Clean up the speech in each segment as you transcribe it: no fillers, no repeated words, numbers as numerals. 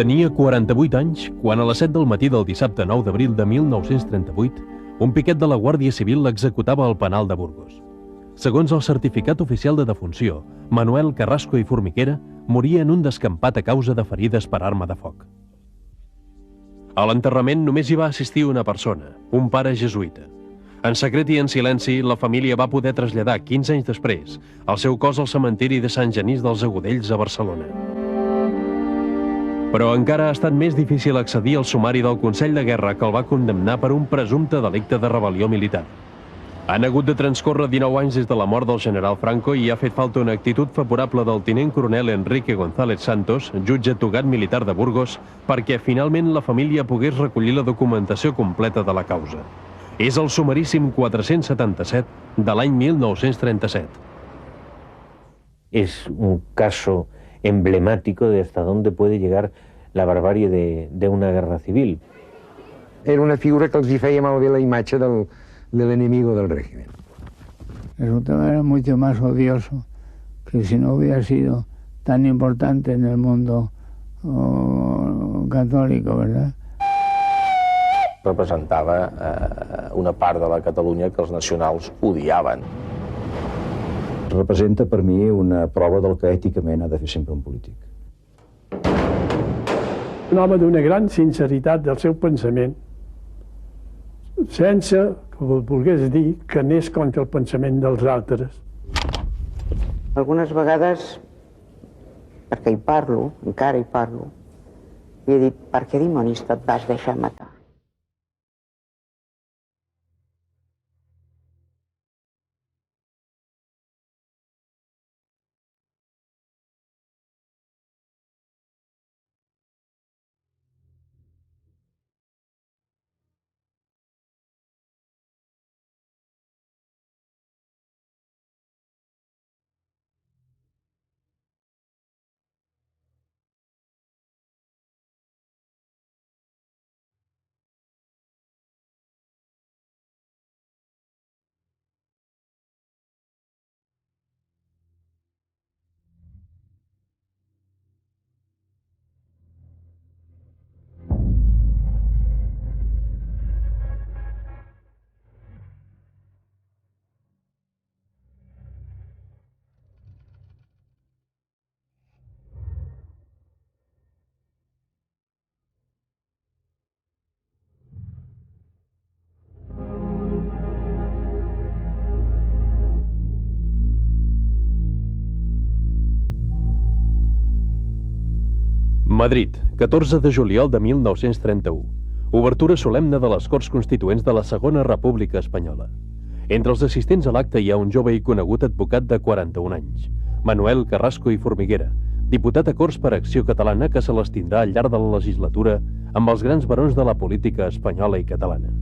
Tenia 48 anys quan a les 7 del matí del dissabte 9 d'abril de 1938 un piquet de la Guàrdia Civil l'executava al penal de Burgos. Segons el certificat oficial de defunció, Manuel Carrasco i Formiguera moria en un descampat a causa de ferides per arma de foc. A l'enterrament només hi va assistir una persona, un pare jesuïta. En secret i en silenci, la família va poder traslladar 15 anys després el seu cos al cementiri de Sant Genís dels Agudells a Barcelona. Però encara ha estat més difícil accedir al sumari del Consell de Guerra que el va condemnar per un presumpte delicte de rebel·lió militar. Han hagut de transcórrer 19 anys des de la mort del general Franco i ha fet falta una actitud favorable del tinent coronel Enrique González Santos, jutge togat militar de Burgos, perquè finalment la família pogués recollir la documentació completa de la causa. És el sumaríssim 477 de l'any 1937. Es un caso emblemático de hasta dónde puede llegar la barbarie de una guerra civil. Era una figura que els hi feia malbé la imatge de l'enemigo del régimen. Resultaba era mucho más odioso que si no hubiera sido tan importante en el mundo católico, ¿verdad? Representava una part de la Catalunya que els nacionals odiaven. Representa per mi una prova del que èticament ha de fer sempre un polític. Un home d'una gran sinceritat del seu pensament, sense que volgués dir que anés contra el pensament dels altres. Algunes vegades, perquè hi parlo, encara hi parlo, li he dit, per què dimonis et vas deixar matar? Madrid, 14 de juliol de 1931. Obertura solemne de les Corts Constituents de la Segona República Espanyola. Entre els assistents a l'acte hi ha un jove i conegut advocat de 41 anys, Manuel Carrasco i Formiguera, diputat a Corts per Acció Catalana que se les tindrà al llarg de la legislatura amb els grans barons de la política espanyola i catalana.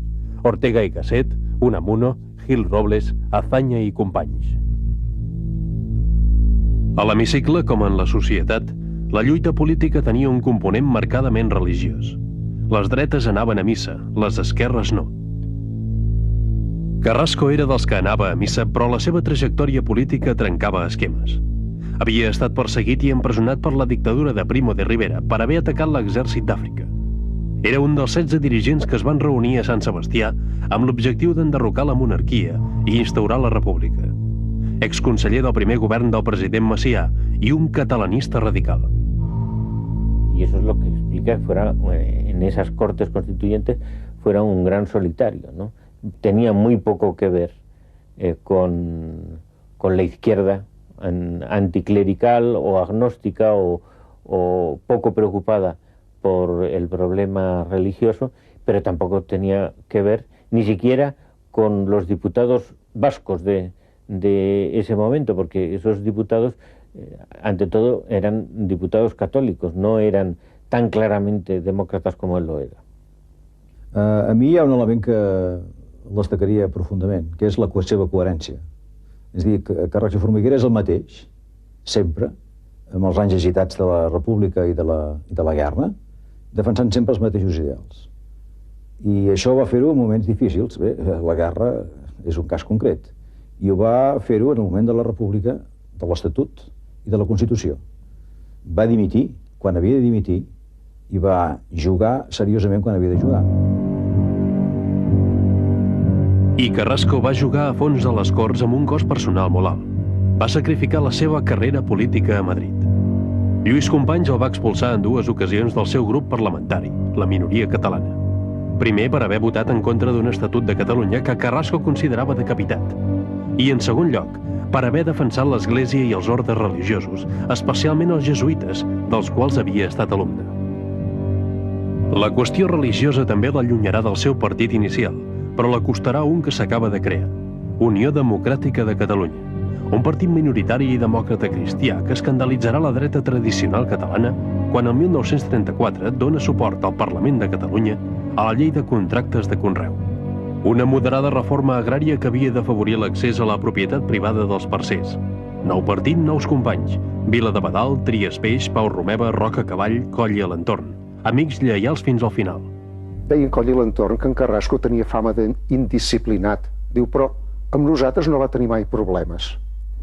Ortega i Gasset, Unamuno, Gil Robles, Azaña i companys. A l'hemicicle, com en la societat, la lluita política tenia un component marcadament religiós. Les dretes anaven a missa, les esquerres no. Carrasco era dels que anava a missa, però la seva trajectòria política trencava esquemes. Havia estat perseguit i empresonat per la dictadura de Primo de Rivera per haver atacat l'exèrcit d'Àfrica. Era un dels 16 dirigents que es van reunir a Sant Sebastià amb l'objectiu d'enderrocar la monarquia i instaurar la república. Exconseller del primer govern del president Macià y un catalanista radical. Y eso es lo que explica que fuera, en esas Cortes Constituyentes fuera un gran solitario, ¿no? Tenía muy poco que ver con la izquierda anticlerical o agnóstica o poco preocupada por el problema religioso, pero tampoco tenía que ver ni siquiera con los diputados vascos de ese momento, porque esos diputados, ante todo, eran diputados católicos, no eran tan claramente demòcrates com ell lo era. A mi hi ha un element que destacaria profundament, que és la seva coherència. És a dir, que Carrasco i Formiguera és el mateix, sempre, amb els anys agitats de la República i de la guerra, defensant sempre els mateixos ideals. I això va fer-ho en moments difícils. Bé, la guerra és un cas concret. I ho va fer-ho en el moment de la República, de l'Estatut i de la Constitució. Va dimitir quan havia de dimitir i va jugar seriosament quan havia de jugar. I Carrasco va jugar a fons a les Corts amb un cost personal molt alt. Va sacrificar la seva carrera política a Madrid. Lluís Companys el va expulsar en 2 ocasions del seu grup parlamentari, la minoria catalana. Primer per haver votat en contra d'un estatut de Catalunya que Carrasco considerava decapitat. I en segon lloc, per haver defensat l'Església i els ordes religiosos, especialment els jesuïtes, dels quals havia estat alumne. La qüestió religiosa també l'allunyarà del seu partit inicial, però l'acostarà un que s'acaba de crear, Unió Democràtica de Catalunya, un partit minoritari i demòcrata cristià que escandalitzarà la dreta tradicional catalana quan el 1934 dona suport al Parlament de Catalunya a la llei de contractes de conreu. Una moderada reforma agrària que havia d'afavorir l'accés a la propietat privada dels parcers. Nou partit, nous companys. Vila de Badal, Trias Peix, Pau Romeva, Roca Cavall, Coll i l'entorn. Amics lleials fins al final. Deien Coll i l'entorn que en Carrasco tenia fama d'indisciplinat. Diu, però amb nosaltres no va tenir mai problemes.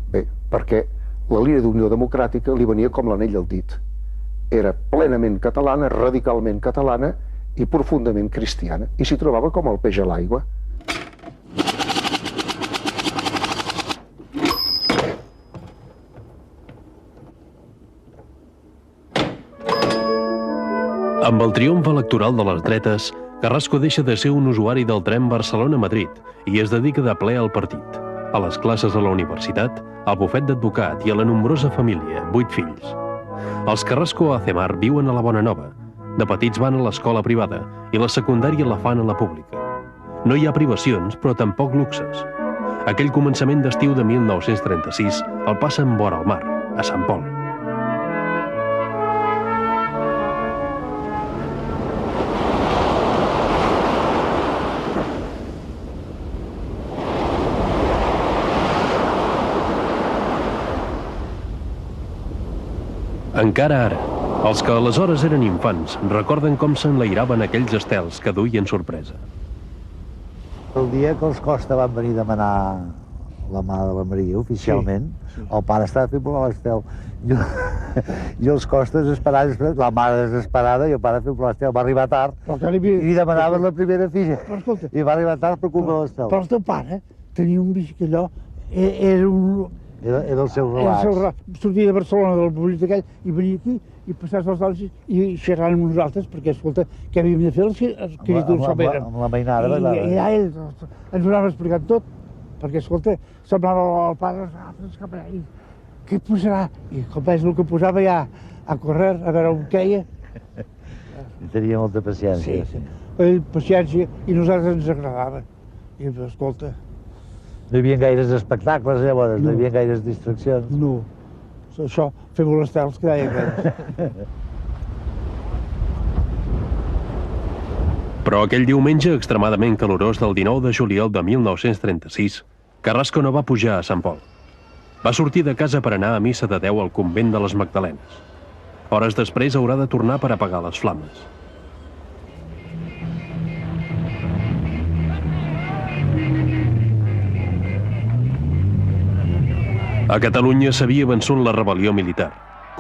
Bé, perquè la línia d'Unió Democràtica li venia com l'anell al dit. Era plenament catalana, radicalment catalana i profundament cristiana, i s'hi trobava com el peix a l'aigua. Amb el triomf electoral de les dretes, Carrasco deixa de ser un usuari del tren Barcelona-Madrid i es dedica de ple al partit, a les classes a la universitat, al bufet d'advocat i a la nombrosa família, 8 fills. Els Carrasco a Cemar viuen a la Bona Nova. De petits van a l'escola privada i la secundària la fan a la pública. No hi ha privacions, però tampoc luxes. Aquell començament d'estiu de 1936 el passen vora el mar, a Sant Pol. Encara ara, els que aleshores eren infants recorden com s'enlairaven aquells estels que duien sorpresa. El dia que els Costa van venir a demanar la mà de la Maria oficialment, el pare estava fent volar l'estel. I els Costa desesperats, la mare desesperada i el pare fent volar l'estel. Va arribar tard i li demanaven la primera filla. I va arribar tard per culpa de l'estel. Però el teu pare tenia un bici que allò era un... Era el seu relax. Sortia de Barcelona del poblet aquell i venia aquí i passava els anys i xerrant amb nosaltres perquè, escolta, què havíem de fer els criaturs com eren. Amb la mainada. I ja ells ens ho anaven explicant tot, perquè, escolta, semblava el pare cap allà i què posarà? I com és el que posava ja a córrer, a veure on queia. I tenia molta paciència. Sí. Ell, paciència, i nosaltres ens agradava. I, escolta... No hi havia gaires espectacles, llavors, no hi havia gaires distraccions. No, això, fer volar estels, que deia aquells. Però aquell diumenge extremadament calorós del 19 de juliol de 1936, Carrasco no va pujar a Sant Pol. Va sortir de casa per anar a missa de 10 al convent de les Magdalenes. Hores després haurà de tornar per apagar les flames. A Catalunya s'havia vençut la rebel·lió militar.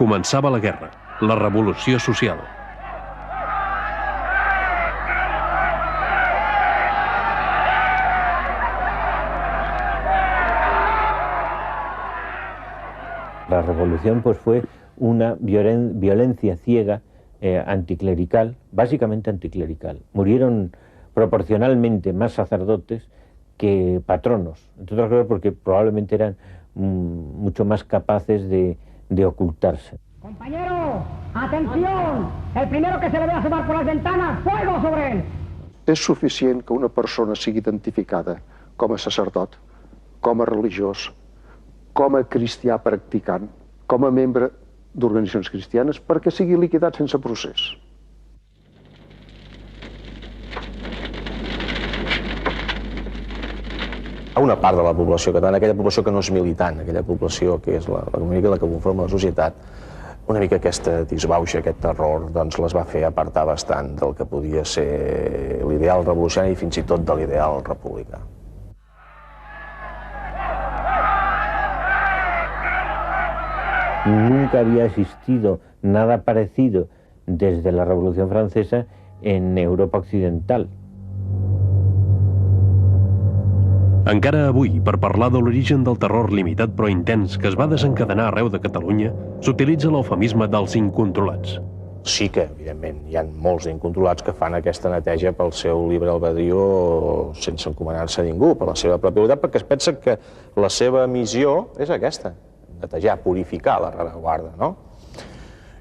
Començava la guerra, la revolució social. La revolución pues fue una violencia ciega anticlerical, básicamente anticlerical. Murieron proporcionalmente más sacerdotes que patronos, entre otras cosas porque probablemente eran mucho más capaces de ocultarse. Compañero, atención, el primero que se le vea asomar por las ventanas, fuego sobre él. És suficient que una persona sigui identificada com a sacerdot, com a religiós, com a cristià practicant, com a membre d'organitzacions cristianes, perquè sigui liquidat sense procés. Una part de la població catalana, aquella població que no és militant, aquella població que és la comunitat que conforma la societat, una mica aquesta disbauxa, aquest terror, doncs les va fer apartar bastant del que podia ser l'ideal revolucionari i fins i tot de l'ideal republicà. Nunca había existido nada parecido desde la Revolución Francesa en Europa occidental. Encara avui, per parlar de l'origen del terror limitat però intens que es va desencadenar arreu de Catalunya, s'utilitza l'eufemisme dels incontrolats. Sí que, evidentment, hi ha molts incontrolats que fan aquesta neteja pel seu llibre albedrío sense encomanar-se a ningú, per la seva pròpia voluntat, perquè es pensa que la seva missió és aquesta, netejar, purificar la rereguarda, no?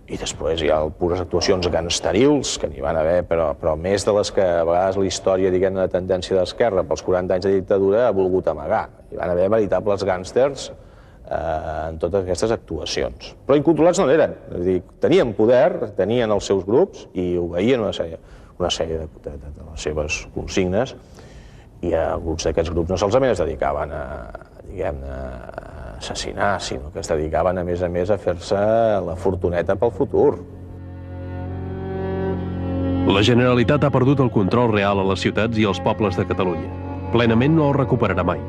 I després hi ha pures actuacions gangsterils, que n'hi van haver, però més de les que a vegades la història, diguem-ne, de tendència d'esquerra, pels 40 anys de dictadura, ha volgut amagar. Hi van haver veritables gàngsters en totes aquestes actuacions. Però incontrolats no n'eren, és a dir, tenien poder, tenien els seus grups i obeïen una sèrie de les seves consignes, i alguns d'aquests grups no solament es dedicaven a, diguem-ne, assassinar, sinó que es dedicaven a més a fer-se la fortuneta pel futur. La Generalitat ha perdut el control real a les ciutats i als pobles de Catalunya. Plenament no el recuperarà mai.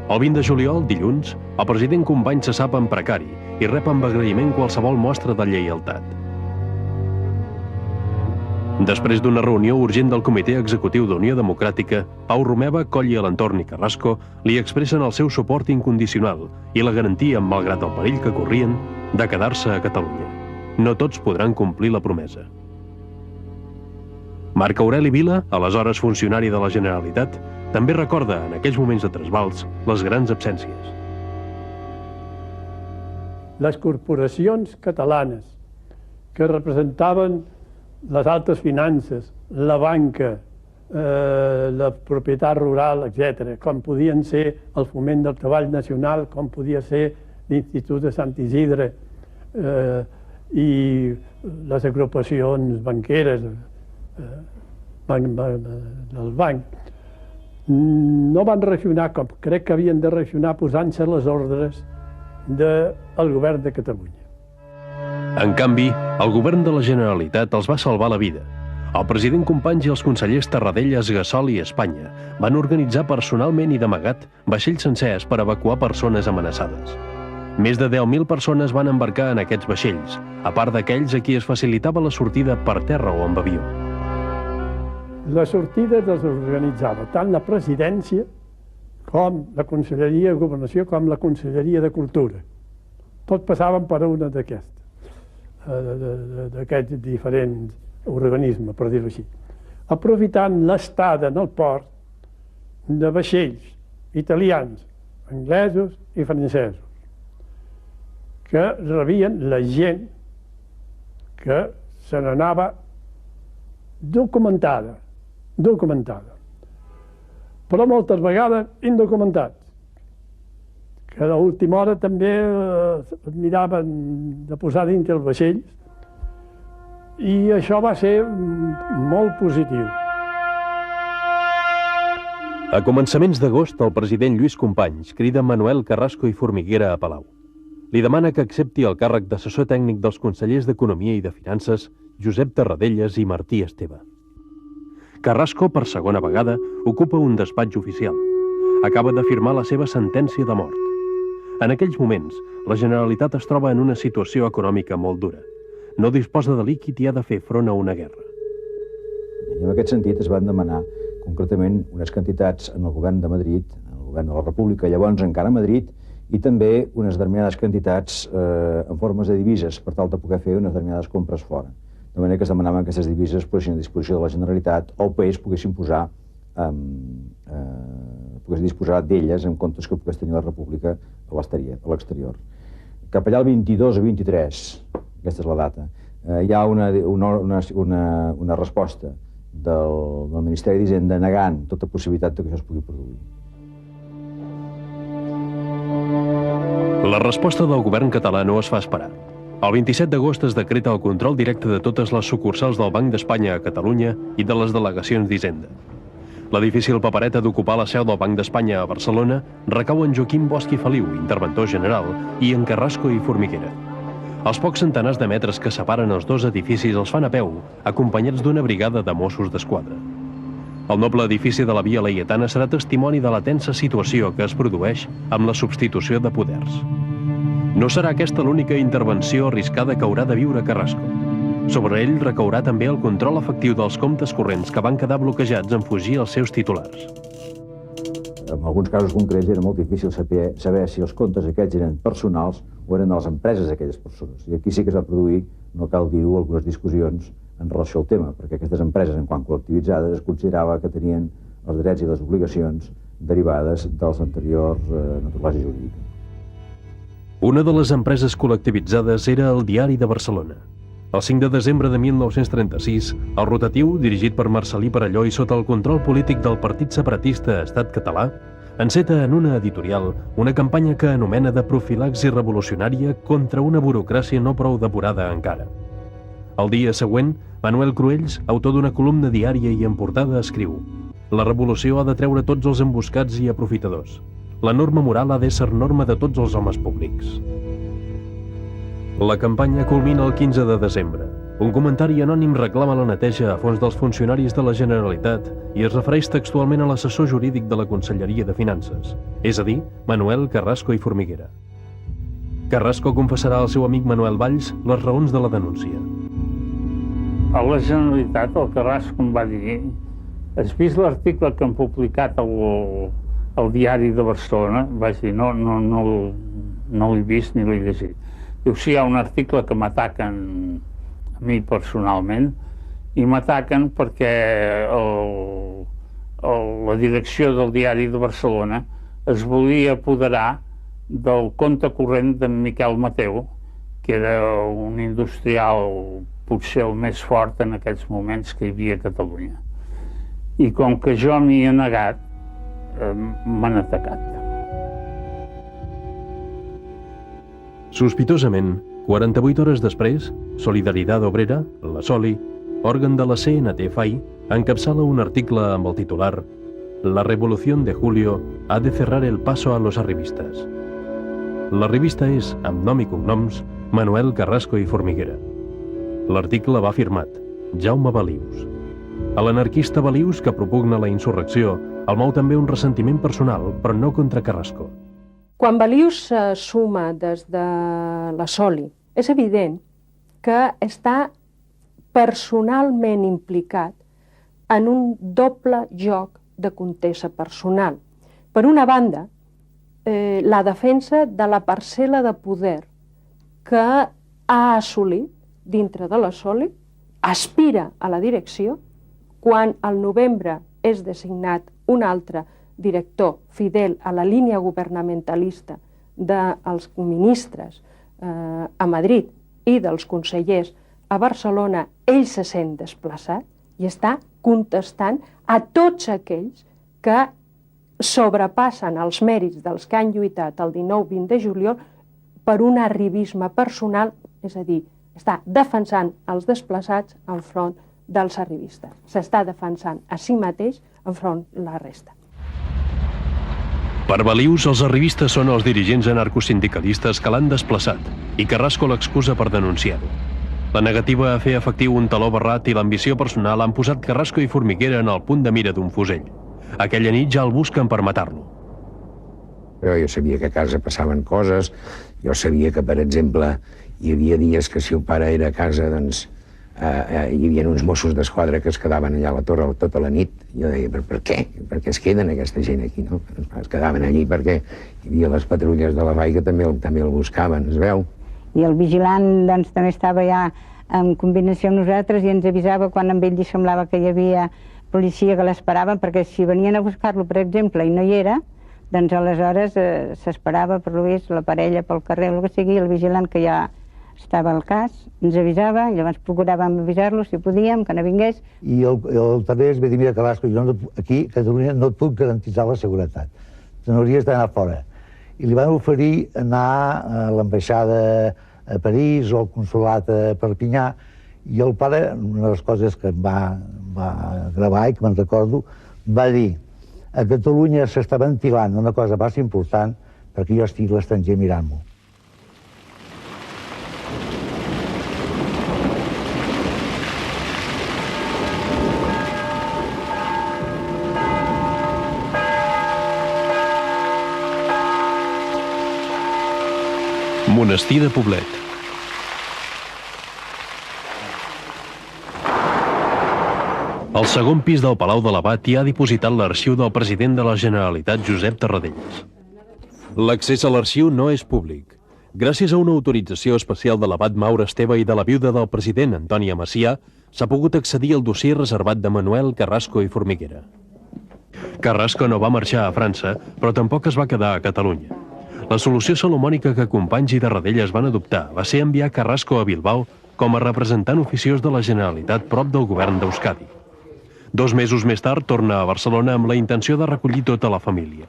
El 20 de juliol, dilluns, el president Companys se sap en precari i rep amb agraïment qualsevol mostra de lleialtat. Després d'una reunió urgent del Comitè Executiu d'Unió Democràtica, Pau Romeva, Coll i Alentorn i Carrasco li expressen el seu suport incondicional i la garantia, malgrat el perill que corrien, de quedar-se a Catalunya. No tots podran complir la promesa. Marc Aureli Vila, aleshores funcionari de la Generalitat, també recorda, en aquells moments de trasbals, les grans absències. Les corporacions catalanes que representaven les altes finances, la banca, la propietat rural, etc., com podien ser el Foment del Treball Nacional, com podia ser l'Institut de Sant Isidre i les agrupacions banqueres del banc, no van reaccionar com crec que havien de reaccionar posant-se les ordres del govern de Catalunya. En canvi, el govern de la Generalitat els va salvar la vida. El president Companys i els consellers Tarradellas, Gassol i Espanya van organitzar personalment i d'amagat vaixells sencers per evacuar persones amenaçades. Més de 10.000 persones van embarcar en aquests vaixells, a part d'aquells a qui es facilitava la sortida per terra o amb avió. La sortida les organitzava tant la presidència com la Conselleria de Governació com la Conselleria de Cultura. Tots passaven per una d'aquestes diferents organismes, per dir-ho així, aprofitant l'estada en el port de vaixells italians, anglesos i francesos, que rebien la gent que se n'anava documentada, però moltes vegades indocumentats, que a l'última hora també miraven de posar dintre els vaixells, i això va ser molt positiu. A començaments d'agost, el president Lluís Companys crida Manuel Carrasco i Formiguera a Palau. Li demana que accepti el càrrec d'assessor tècnic dels consellers d'Economia i de Finances Josep Tarradellas i Martí Esteve. Carrasco, per segona vegada, ocupa un despatx oficial. Acaba de firmar la seva sentència de mort. En aquells moments, la Generalitat es troba en una situació econòmica molt dura. No disposa de líquid i ha de fer front a una guerra. I en aquest sentit es van demanar concretament unes quantitats en el govern de Madrid, en el govern de la República, llavors encara a Madrid, i també unes determinades quantitats en formes de divises per tal de poder fer unes determinades compres fora. De manera que es demanaven que aquestes divises posessin a disposició de la Generalitat o el país poguessin disposar d'elles en comptes que pogués tenir la República a l'exterior. Cap allà el 22 o 23, aquesta és la data, hi ha una resposta del Ministeri d'Hisenda negant tota possibilitat que això es pugui produir. La resposta del govern català no es fa esperar. El 27 d'agost es decreta el control directe de totes les sucursals del Banc d'Espanya a Catalunya i de les delegacions d'Hisenda. La difícil papereta d'ocupar la seu del Banc d'Espanya a Barcelona recau en Joaquim Bosch i Feliu, interventor general, i en Carrasco i Formiguera. Els pocs centenars de metres que separen els dos edificis els fan a peu, acompanyats d'una brigada de Mossos d'Esquadra. El noble edifici de la Via Laietana serà testimoni de la tensa situació que es produeix amb la substitució de poders. No serà aquesta l'única intervenció arriscada que haurà de viure Carrasco. Sobre ell recaurà també el control efectiu dels comptes corrents que van quedar bloquejats en fugir els seus titulars. En alguns casos concrets era molt difícil saber si els comptes aquests eren personals o eren de les empreses d'aquelles persones. I aquí sí que es va produir, no cal dir-ho, algunes discussions en relació al tema, perquè aquestes empreses, en quant col·lectivitzades, es considerava que tenien els drets i les obligacions derivades dels anteriors naturalesa jurídica. Una de les empreses col·lectivitzades era el Diari de Barcelona. El 5 de desembre de 1936, el rotatiu, dirigit per Marcel·lí Perelló i sota el control polític del Partit Separatista Estat Català, enceta en una editorial una campanya que anomena de profilaxi revolucionària contra una burocràcia no prou depurada encara. El dia següent, Manuel Cruells, autor d'una columna diària i en portada, escriu: «La revolució ha de treure tots els emboscats i aprofitadors. La norma moral ha d'ésser norma de tots els homes públics». La campanya culmina el 15 de desembre. Un comentari anònim reclama la neteja a fons dels funcionaris de la Generalitat i es refereix textualment a l'assessor jurídic de la Conselleria de Finances, és a dir, Manuel Carrasco i Formiguera. Carrasco confessarà al seu amic Manuel Valls les raons de la denúncia. A la Generalitat, el Carrasco em va dir: has vist l'article que han publicat al Diari de Barcelona? Vaig dir, no l'he vist ni l'he llegit. Diu, sí, hi ha un article que m'ataquen a mi personalment, i m'ataquen perquè la direcció del Diari de Barcelona es volia apoderar del compte corrent d'en Miquel Mateu, que era un industrial potser el més fort en aquests moments que hi havia a Catalunya. I com que jo m'hi he negat, m'han atacat. Sospitosament, 48 hores després, Solidaridad Obrera, la Soli, òrgan de la CNT-FAI, encapçala un article amb el titular «La revolución de julio ha de cerrar el paso a los arribistas». La revista és, amb nom i cognoms, Manuel Carrasco i Formiguera. L'article va firmat Jaume Balius. A l'anarquista Balius, que propugna la insurrecció, el mou també un ressentiment personal, però no contra Carrasco. Quan Balius se suma des de la Soli, és evident que està personalment implicat en un doble joc de contesa personal. Per una banda, la defensa de la parcel·la de poder que ha assolit dintre de la Soli, aspira a la direcció, quan al novembre és designat un altre director fidel a la línia governamentalista dels ministres a Madrid i dels consellers a Barcelona, ell se sent desplaçat i està contestant a tots aquells que sobrepassen els mèrits dels que han lluitat el 19-20 de juliol per un arribisme personal, és a dir, està defensant els desplaçats enfront dels arribistes. S'està defensant a si mateix enfront la resta. Per Balius, els arribistes són els dirigents anarcosindicalistes que l'han desplaçat i Carrasco l'excusa per denunciar-ho. La negativa a fer efectiu un taló barrat i l'ambició personal han posat Carrasco i Formiguera en el punt de mira d'un fusell. Aquella nit ja el busquen per matar-lo. Però jo sabia que a casa passaven coses, jo sabia que, per exemple, hi havia dies que si el pare era a casa, doncs, hi havia uns Mossos d'Esquadra que es quedaven allà a la torre tota la nit. Jo deia, per què? Per què es queden aquesta gent aquí, no? Es quedaven allí perquè hi havia les patrulles de la FAI que també el buscaven, es veu? I el vigilant doncs, també estava ja en combinació amb nosaltres i ens avisava quan amb ell li semblava que hi havia policia que l'esperaven, perquè si venien a buscar-lo, per exemple, i no hi era, doncs aleshores s'esperava, per lo vist, la parella pel carrer o el que sigui, el vigilant que ja estava al cas, ens avisava, i llavors procuràvem avisar-lo si podíem, que no vingués. I el també es va dir, mira, Carrasco, jo aquí a Catalunya no et puc garantitzar la seguretat, te n'hauries d'anar fora. I li van oferir anar a l'ambaixada a París o al consolat a Perpinyà, i el pare, una de les coses que em va gravar i que me'n recordo, va dir: a Catalunya s'està ventilant una cosa massa important perquè jo estic a l'estranger mirant-m'ho. Monestir de Poblet. Al segon pis del Palau de l'Abat hi ha dipositat l'arxiu del president de la Generalitat, Josep Tarradellas. L'accés a l'arxiu no és públic. Gràcies a una autorització especial de l'abat Maure Esteve i de la viuda del president, Antònia Macià, s'ha pogut accedir al dossier reservat de Manuel, Carrasco i Formiguera. Carrasco no va marxar a França, però tampoc es va quedar a Catalunya. La solució salomònica que Companys i Tarradellas van adoptar va ser enviar Carrasco a Bilbao com a representant oficiós de la Generalitat prop del govern d'Euskadi. 2 mesos més tard torna a Barcelona amb la intenció de recollir tota la família.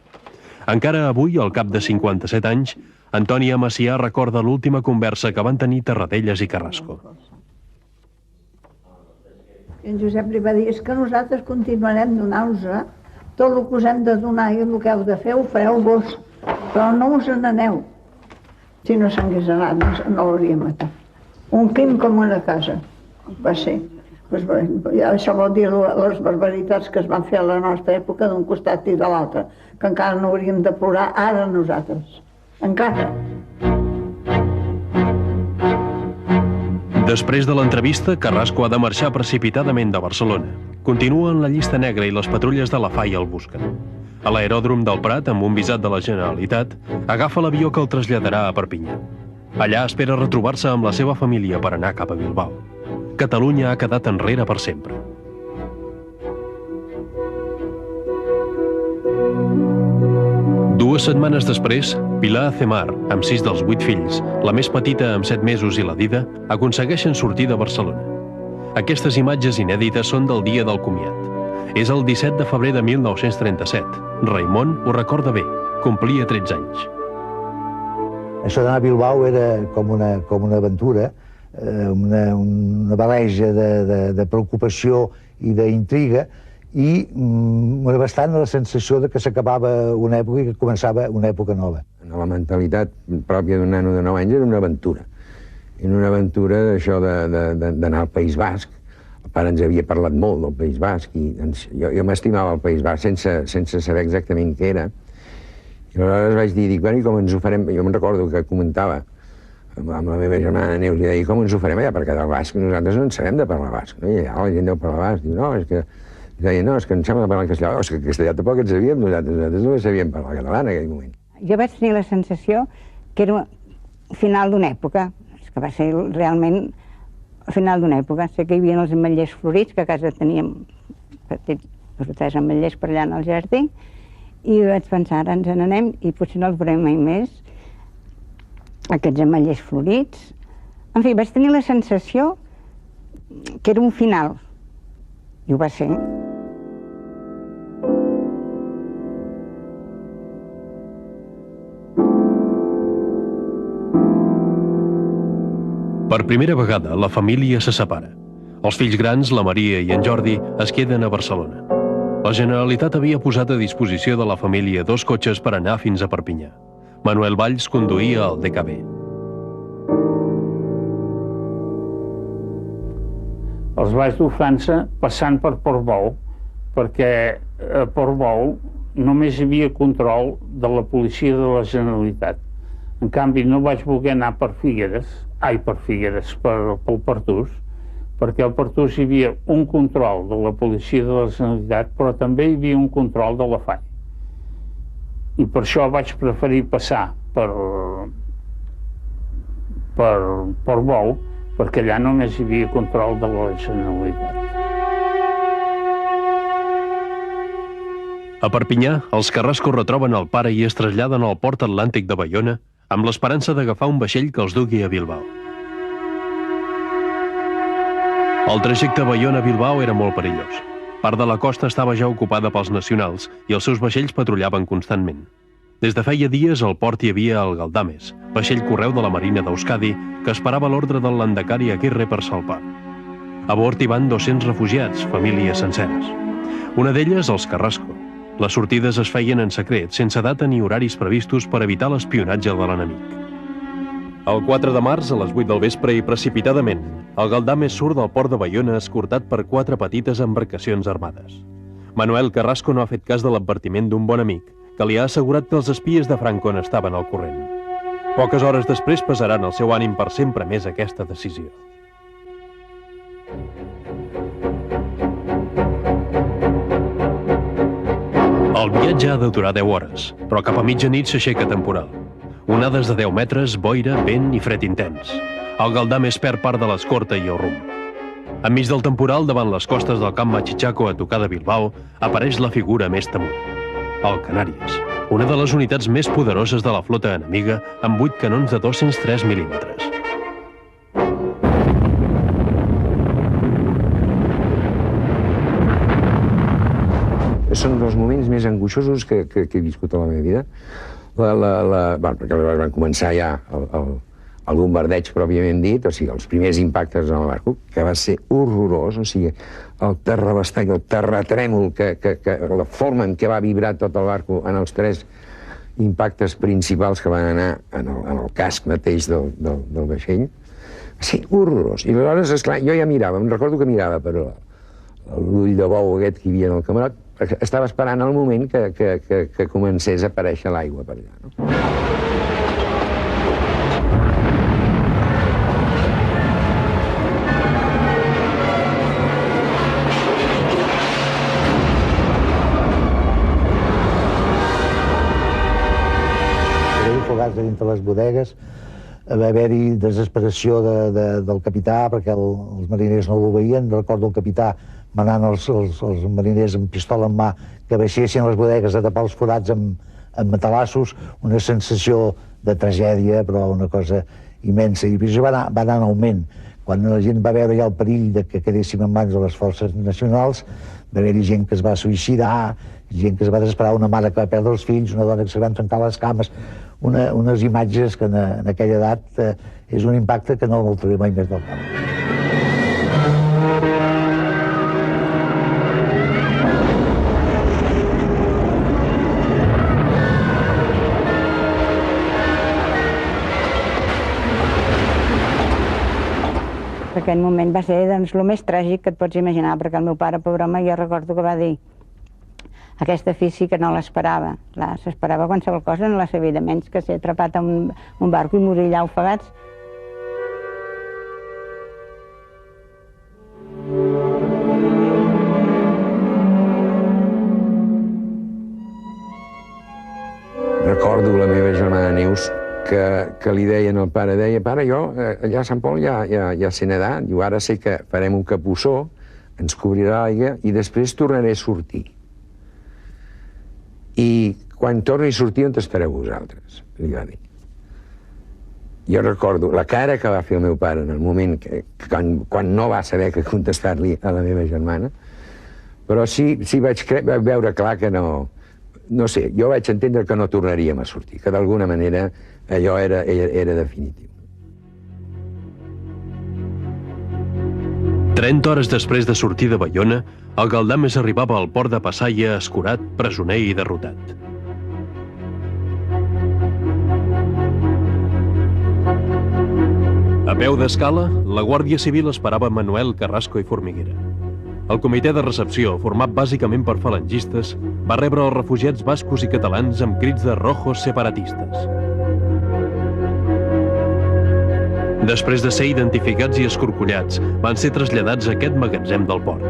Encara avui, al cap de 57 anys, Antònia Macià recorda l'última conversa que van tenir Tarradellas i Carrasco. En Josep li va dir, és que nosaltres continuarem donant-vos tot el que us hem de donar i el que heu de fer ho fareu vos, però no us n'aneu. Si no s'hagués anat, no l'hauríem matat. Un crim com una casa, va ser. Això vol dir les barbaritats que es van fer a la nostra època d'un costat i de l'altre, que encara no hauríem de plorar ara nosaltres. Encara. Després de l'entrevista, Carrasco ha de marxar precipitadament de Barcelona. Continua en la llista negra i les patrulles de la FAI el busquen. A l'aeròdrom del Prat, amb un visat de la Generalitat, agafa l'avió que el traslladarà a Perpinyà. Allà espera retrobar-se amb la seva família per anar cap a Bilbao. Catalunya ha quedat enrere per sempre. Dues setmanes després, Pilar Acemar, amb 6 dels 8 fills, la més petita amb 7 mesos i la Dida, aconsegueixen sortir de Barcelona. Aquestes imatges inèdites són del dia del comiat. És el 17 de febrer de 1937. Raimon ho recorda bé, complia 13 anys. Això d'anar a Bilbao era com una aventura, una barreja de preocupació i d'intriga, i bastant la sensació de que s'acabava una època i que començava una època nova. La mentalitat pròpia d'un nano de 9 anys era una aventura. Era una aventura d'això d'anar al País Basc. El pare ens havia parlat molt del País Basc i jo m'estimava el País Basc sense saber exactament què era. I aleshores vaig dir, bueno, i com ens ho farem? Jo me'n recordo que comentava amb la meva germana Neus, i deia, com ens ho farem allà? Perquè del basc nosaltres no en sabem de parlar basc. I allà la gent deu parlar basc. Diu, no, és que... Deia, no, és que ens sembla de parlar castellà. És que castellà tampoc en sabíem, nosaltres no sabíem parlar català en aquell moment. Jo vaig tenir la sensació que era el final d'una època, que va ser realment el final d'una època. Sé que hi havia els ametllers florits, que a casa teníem 3 ametllers per allà en el jardí, i vaig pensar, ara ens n'anem i potser no els veurem mai més, aquests ametllers florits. En fi, vaig tenir la sensació que era un final, i ho va ser. Per primera vegada, la família se separa. Els fills grans, la Maria i en Jordi, es queden a Barcelona. La Generalitat havia posat a disposició de la família 2 cotxes per anar fins a Perpinyà. Manuel Valls conduïa el DKB. Els vaig dur a França passant per Portbou, perquè a Portbou només hi havia control de la policia de la Generalitat. En canvi, no vaig voler anar per pel Pertús, perquè al Pertús hi havia un control de la policia de la Generalitat, però també hi havia un control de la FAI. I per això vaig preferir passar per Portbou, perquè allà només hi havia control de la Generalitat. A Perpinyà, els Carrasco retroben el pare i es traslladen al port atlàntic de Baiona amb l'esperança d'agafar un vaixell que els dugui a Bilbao. El trajecte Baiona-Bilbao era molt perillós. Part de la costa estava ja ocupada pels nacionals i els seus vaixells patrullaven constantment. Des de feia dies al port hi havia el Galdames, vaixell correu de la Marina d'Euskadi, que esperava l'ordre del landacari Aguirre per salpar. A bord hi van 200 refugiats, famílies senceres. Una d'elles, els Carrasco. Les sortides es feien en secret, sense data ni horaris previstos per evitar l'espionatge de l'enemic. El 4 de març, a les 8 del vespre i precipitadament, el Galdames surt del port de Baiona escortat per 4 petites embarcacions armades. Manuel Carrasco no ha fet cas de l'advertiment d'un bon amic, que li ha assegurat que els espies de Franco n'estaven al corrent. Poques hores després pesaran el seu ànim per sempre més aquesta decisió. El viatge ha de durar 10 hores, però cap a mitjanit s'aixeca temporal. Onades de 10 metres, boira, vent i fred intens. El Galdà més perd part de l'escorta i el rumb. Enmig del temporal, davant les costes del camp Machichaco a tocar de Bilbao, apareix la figura més temuda. El Canàries, una de les unitats més poderoses de la flota enemiga, amb 8 canons de 203 mil·límetres. Són dels moments més angoixosos que he viscut a la meva vida. Perquè van començar ja el bombardeig pròpiament dit, o sigui, els primers impactes en el barco, que va ser horrorós, o sigui, el terrabastall, el terratrèmol, la forma en què va vibrar tot el barco en els 3 impactes principals que van anar en el casc mateix del vaixell, va ser horrorós. I aleshores, esclar, jo ja mirava, em recordo que mirava per l'ull de bou aquest que hi havia en el camarot, estava esperant el moment que comencés a aparèixer l'aigua per allà, no? Fogats de dintre les bodegues, va haver-hi desesperació del capità perquè els mariners no l'obeïen. Recordo el capità manant els mariners amb pistola en mà que baixessin a les bodegues a tapar els forats amb matalassos, una sensació de tragèdia, però una cosa immensa. I això va anar en augment. Quan la gent va veure ja el perill de que quedéssim en mans de les forces nacionals, va haver-hi gent que es va suïcidar, gent que es va desesperar, una mare que va perdre els fills, una dona que se van trencar les cames, unes imatges que en aquella edat és un impacte que no l'altraré mai més del cap. Aquell moment va ser el més tràgic que et pots imaginar, perquè el meu pare, pobre home, jo recordo que va dir aquesta fi sí que no l'esperava. S'esperava qualsevol cosa en la seva vida, menys que ser atrapat en un barco i morir allà ofegats. Recordo la meva germana Neus que li deien al pare, pare, jo allà a Sant Pol ja sé nedar, diu, ara sé que farem un capbussó, ens cobrirà l'aigua i després tornaré a sortir. I quan torni a sortir on estareu vosaltres, li va dir. Jo recordo la cara que va fer el meu pare en el moment quan no va saber què contestar-li a la meva germana, però sí vaig veure clar que no sé, jo vaig entendre que no tornaríem a sortir, que d'alguna manera allò era definitiu. 30 hores després de sortir de Baiona, el Galdà més arribava al port de Passaia escurat, presoner i derrotat. A peu d'escala, la Guàrdia Civil esperava Manuel Carrasco i Formiguera. El comitè de recepció, format bàsicament per falangistes, va rebre els refugiats bascos i catalans amb crits de rojos separatistes. Després de ser identificats i escorcollats, van ser traslladats a aquest magatzem del port.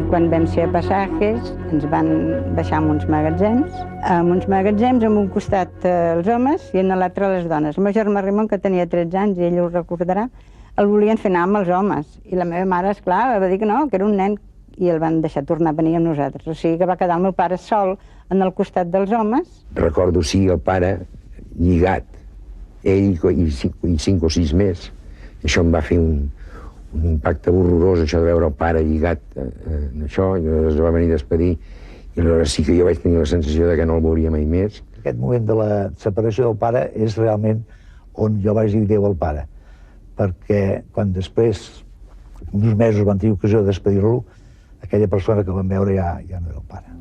Quan vam ser a Passajes, ens van baixar en uns magatzems. En uns magatzems, en un costat els homes i en l'altre les dones. El meu germà Ramon, que tenia 13 anys, i ell ho recordarà, el volien fer anar amb els homes. I la meva mare, esclar, va dir que no, que era un nen, i el van deixar tornar a venir amb nosaltres. O sigui que va quedar el meu pare sol en el costat dels homes. Recordo, sí, el pare lligat, ell i 5 o 6 més. Això em va fer un impacte horrorós, això de veure el pare lligat en això, i es va venir a despedir, i aleshores sí que jo vaig tenir la sensació de que no el veuria mai més. Aquest moment de la separació del pare és realment on jo vaig dir adéu al pare, perquè quan després, uns mesos van tenir ocasió de despedir-lo, aquella persona que vam veure ja no era el pare.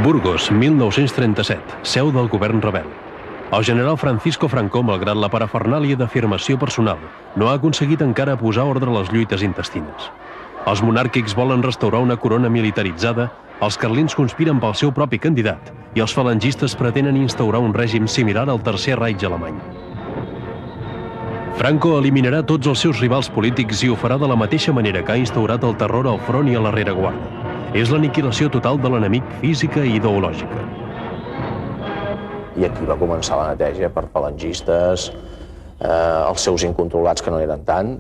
Burgos, 1937, seu del govern rebel. El general Francisco Franco, malgrat la parafernàlia d'afirmació personal, no ha aconseguit encara posar ordre a les lluites intestines. Els monàrquics volen restaurar una corona militaritzada, els carlins conspiren pel seu propi candidat i els falangistes pretenen instaurar un règim similar al Tercer Reich alemany. Franco eliminarà tots els seus rivals polítics i ho farà de la mateixa manera que ha instaurat el terror al front i a la rereguarda. És l'aniquilació total de l'enemic física i ideològica. I aquí va començar la neteja per falangistes, els seus incontrolats que no eren tant,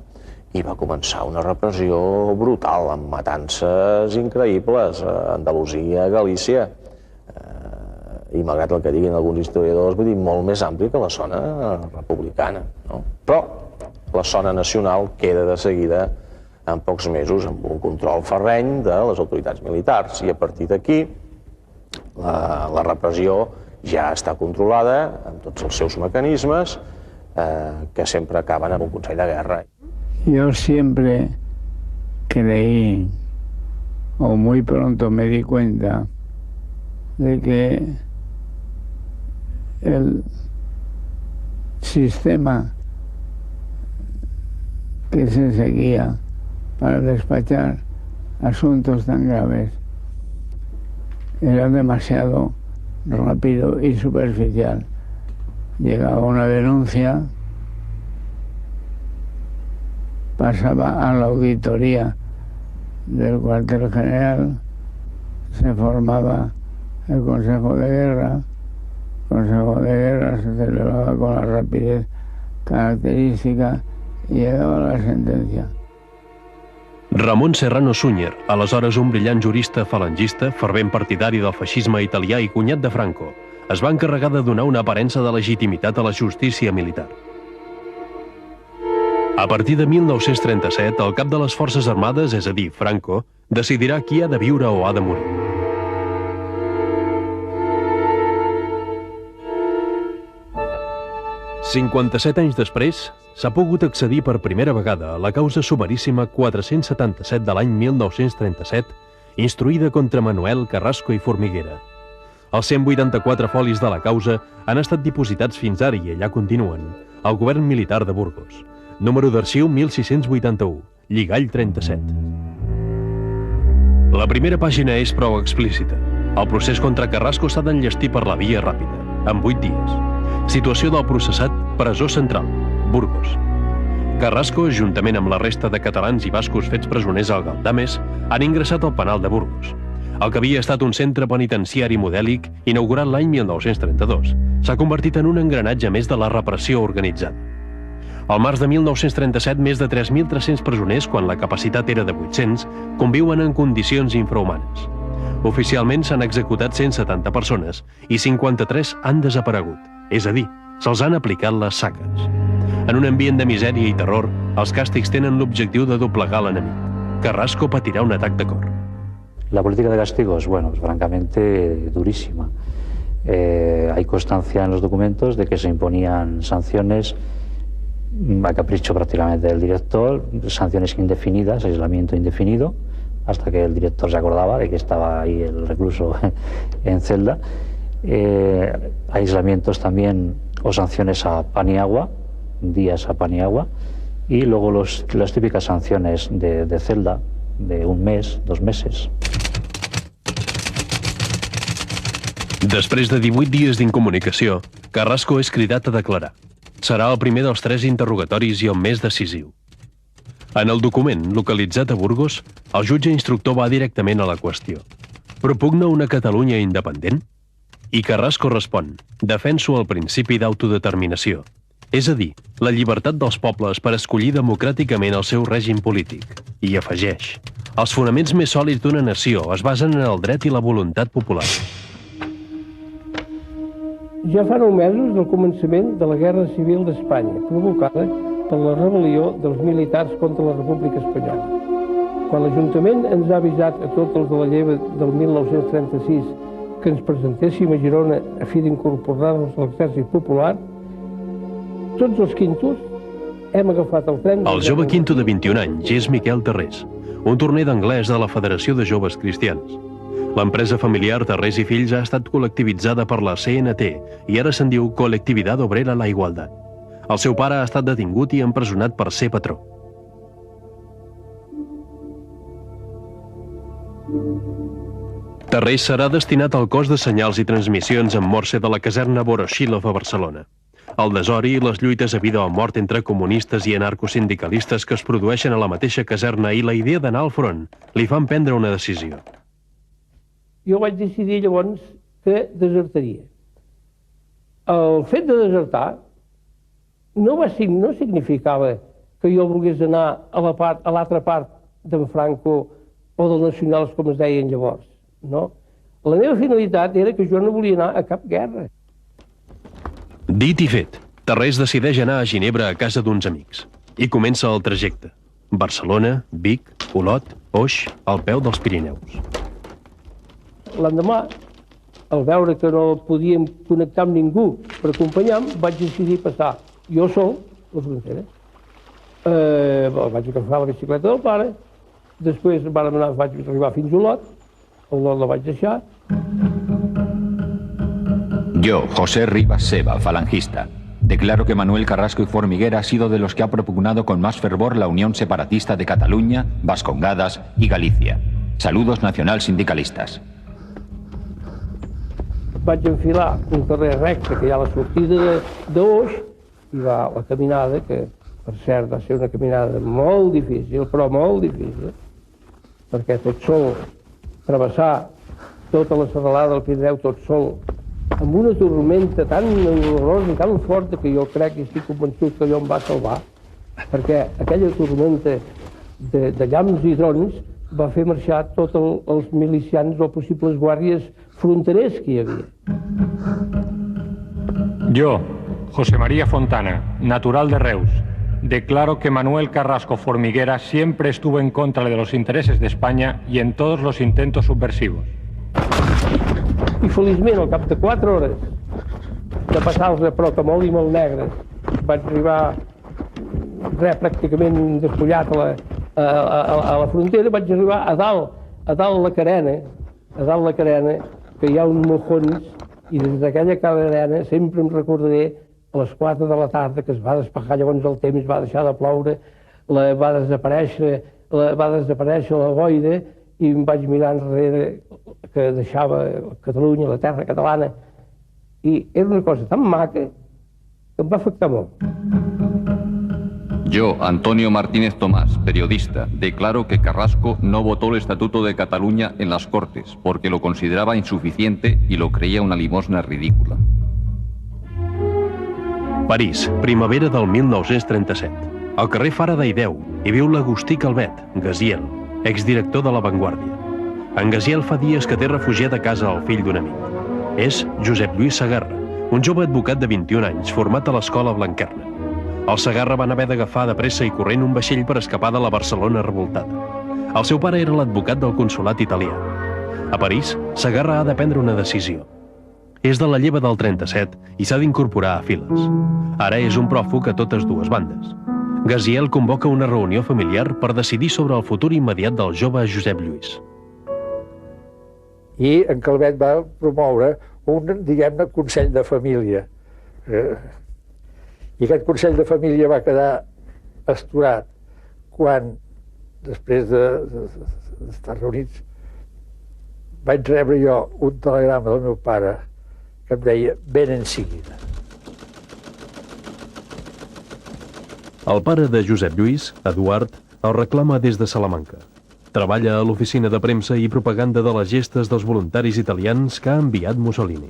i va començar una repressió brutal, amb matances increïbles a Andalusia, a Galícia. I malgrat el que diguin alguns historiadors, vull dir, molt més ampli que la zona republicana. Però la zona nacional queda de seguida en pocs mesos amb un control ferreny de les autoritats militars. I a partir d'aquí la repressió ja està controlada amb tots els seus mecanismes que sempre acaben amb un consell de guerra. Yo siempre creí, o muy pronto me di cuenta, de que el sistema que se seguía para despachar asuntos tan graves era demasiado rápido y superficial. Llegaba una denuncia, pasaba a la auditoría del cuartel general, se formaba el Consejo de Guerra. El Consejo de Guerra se celebraba con la rapidez característica y llegaba la sentencia. Ramon Serrano Súñer, aleshores un brillant jurista falangista, fervent partidari del feixisme italià i cunyat de Franco, es va encarregar de donar una aparença de legitimitat a la justícia militar. A partir de 1937, el cap de les Forces Armades, és a dir, Franco, decidirà qui ha de viure o ha de morir. «57 anys després, s'ha pogut accedir per primera vegada a la causa sumaríssima 477 de l'any 1937, instruïda contra Manuel, Carrasco i Formiguera. Els 184 folis de la causa han estat dipositats fins ara i allà continuen, al govern militar de Burgos. Número d'arxiu 1681, lligall 37. La primera pàgina és prou explícita. El procés contra Carrasco s'ha d'enllestir per la via ràpida, en 8 dies. Situació del processat, presó central, Burgos. Carrasco, juntament amb la resta de catalans i bascos fets presoners al Galdames, han ingressat al penal de Burgos. El que havia estat un centre penitenciari modèlic, inaugurat l'any 1932, s'ha convertit en un engranatge més de la repressió organitzada. Al març de 1937, més de 3.300 presoners, quan la capacitat era de 800, conviuen en condicions infrahumanes. Oficialment s'han executat 170 persones i 53 han desaparegut, és a dir, se'ls han aplicat les saques. En un ambient de misèria i terror, els càstigs tenen l'objectiu de doblegar l'enemic. Carrasco patirà un atac de cor. La política de castigos, bueno, es francamente durísima. Hay constancia en los documentos de que se imponían sanciones a capricho prácticamente del director, sanciones indefinidas, aislamiento indefinido, hasta que el director se acordaba de que estaba ahí el recluso en celda. Aislamientos también o sanciones a pan y agua, días a pan y agua, y luego las típicas sanciones de celda de 1 mes, 2 meses. Després de 18 dies d'incomunicació, Carrasco és cridat a declarar. Serà el primer dels 3 interrogatoris i el més decisiu. En el document, localitzat a Burgos, el jutge instructor va directament a la qüestió. Propugna una Catalunya independent? I Carrasco respon, defenso el principi d'autodeterminació, és a dir, la llibertat dels pobles per escollir democràticament el seu règim polític. I afegeix, els fonaments més sòlids d'una nació es basen en el dret i la voluntat popular. Ja fa 9 mesos del començament de la Guerra Civil d'Espanya, provocada per la rebel·lió dels militars contra la República Espanyola. Quan l'Ajuntament ens ha avisat a tots els de la lleva del 1936 que ens presentéssim a Girona a fi d'incorporar-nos a l'exèrcit popular, tots els quintos hem agafat el tren... El jove quinto de 21 anys és Miquel Tarrés, un torner d'anglès de la Federació de Joves Cristians. L'empresa familiar Tarrés i Fills ha estat col·lectivitzada per la CNT i ara se'n diu Colectividad Obrera La Igualdad. El seu pare ha estat detingut i empresonat per ser patró. Tarrés serà destinat al cos de senyals i transmissions en Morse de la caserna Voroshilov a Barcelona. El desori i les lluites a vida o mort entre comunistes i anarcosindicalistes que es produeixen a la mateixa caserna i la idea d'anar al front li fan prendre una decisió. Jo vaig decidir llavors que desertaria. El fet de desertar no significava que jo volgués anar a l'altra part d'en Franco o dels nacionals, com es deien llavors. No. La meva finalitat era que jo no volia anar a cap guerra. Dit i fet, Tarrés decideix anar a Ginebra a casa d'uns amics. I comença el trajecte. Barcelona, Vic, Olot, Oix, al peu dels Pirineus. L'endemà, al veure que no podíem connectar amb ningú per acompanyar-me, vaig decidir passar jo sol les fronteres. Vaig agafar la bicicleta del pare, després vaig arribar fins a Olot, a Olot la vaig deixar. Yo, José Rivas Seva, falangista, declaro que Manuel Carrasco y Formiguera ha sido de los que ha propugnado con más fervor la unión separatista de Cataluña, Vascongadas y Galicia. Saludos nacional-sindicalistas. Vaig enfilar un carrer recte que hi ha a la sortida d'Oix i va la caminada, que per cert va ser una caminada molt difícil, però molt difícil, perquè tot sol, travessar tota la serralada del Pirineu tot sol, amb una tormenta tan horrorosa i tan forta que jo crec i estic convençut que allò em va salvar, perquè aquella tormenta de llamps i trons va fer marxar tots els milicians o possibles guàrdies fronterers que hi havia. Yo, José María Fontana, natural de Reus, declaro que Manuel Carrasco Formiguera siempre estuvo en contra de los intereses de España y en todos los intentos subversivos. I feliçment, al cap de 4 hores de passar-los però que molt i molt negres, vaig arribar pràcticament despullat a la frontera, vaig arribar a dalt la carena, que hi ha uns mojons, i des d'aquella carena sempre em recordaré a les 4 de la tarda, que es va despejar llavors el temps, va deixar de ploure, va desaparèixer la boira, i em vaig mirar enrere que deixava Catalunya, la terra catalana, i era una cosa tan maca que em va afectar molt. Yo, Antonio Martínez Tomás, periodista, declaro que Carrasco no votó el Estatuto de Cataluña en las Cortes porque lo consideraba insuficiente y lo creía una limosna ridícula. París, primavera del 1937. Al carrer Faraday 10 hi viu l'Agustí Calvet, Gaziel, exdirector de La Vanguardia. En Gaziel fa dies que té refugiat a casa el fill d'un amic. És Josep Lluís Segarra, un jove advocat de 21 anys format a l'escola Blanquerna. Els Segarra van haver d'agafar de pressa i corrent un vaixell per escapar de la Barcelona revoltada. El seu pare era l'advocat del consolat italià. A París, Segarra ha de prendre una decisió. És de la lleva del 37 i s'ha d'incorporar a files. Ara és un pròfug a totes dues bandes. Gaziel convoca una reunió familiar per decidir sobre el futur immediat del jove Josep Lluís. I en Calvet va promoure un, diguem-ne, consell de família. I aquest consell de família va quedar asturat quan, després d'estar reunits, vaig rebre jo un telegrama del meu pare que em deia ben en seguida. El pare de Josep Lluís, Eduard, el reclama des de Salamanca. Treballa a l'oficina de premsa i propaganda de les gestes dels voluntaris italians que ha enviat Mussolini.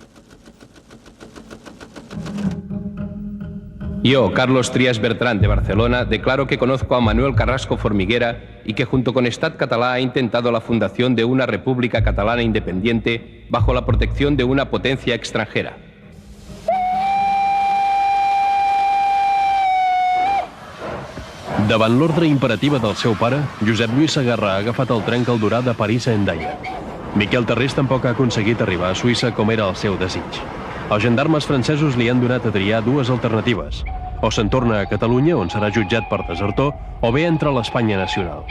Yo, Carlos Trías Bertrán, de Barcelona, declaro que conozco a Manuel Carrasco Formiguera y que junto con Estat Català ha intentado la fundación de una república catalana independiente bajo la protección de una potencia extranjera. Davant l'ordre imperativa del seu pare, Josep Lluís Segarra ha agafat el tren que el durà de París a Hendaia. Miquel Tarrés tampoc ha aconseguit arribar a Suïssa com era el seu desig. Els gendarmes francesos li han donat a triar dues alternatives. O se'n torna a Catalunya, on serà jutjat per desertor, o bé entra a l'Espanya nacional.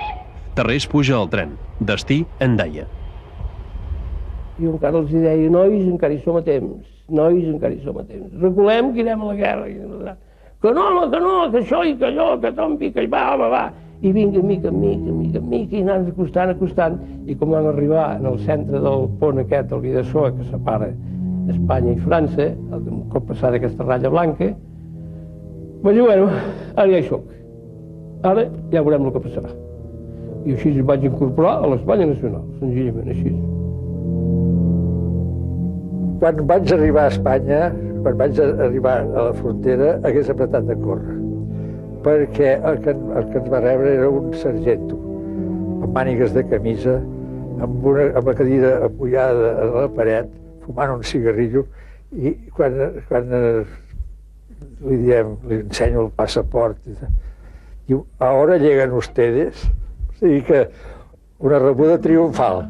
Tarrés puja al tren. Destí, Hendaia. Jo encara els deia, nois, encara hi som a temps, nois, encara hi som a temps. Reculem que irem a la guerra. Que no, que això i que allò, que tombi, que va, home, va. I vinga, mica, i anant acostant, i com vam arribar al centre del pont aquest, del Guidassoa, que separa Espanya i França, un cop passada aquesta ratlla blanca, vaig dir, bueno, ara ja hi soc. Ara ja veurem el que passarà. I així em vaig incorporar a l'Espanya Nacional, senzillament així. Quan vaig arribar a Espanya, quan vaig arribar a la frontera, hagués apretat de córrer, perquè el que ens va rebre era un sargento, amb mànigues de camisa, amb la cadira apoyada a la paret, fumant un cigarrillo, i quan li diem, li ensenyo el passaport, diu, ahora llegan ustedes, o sigui que una rebuda triomfal.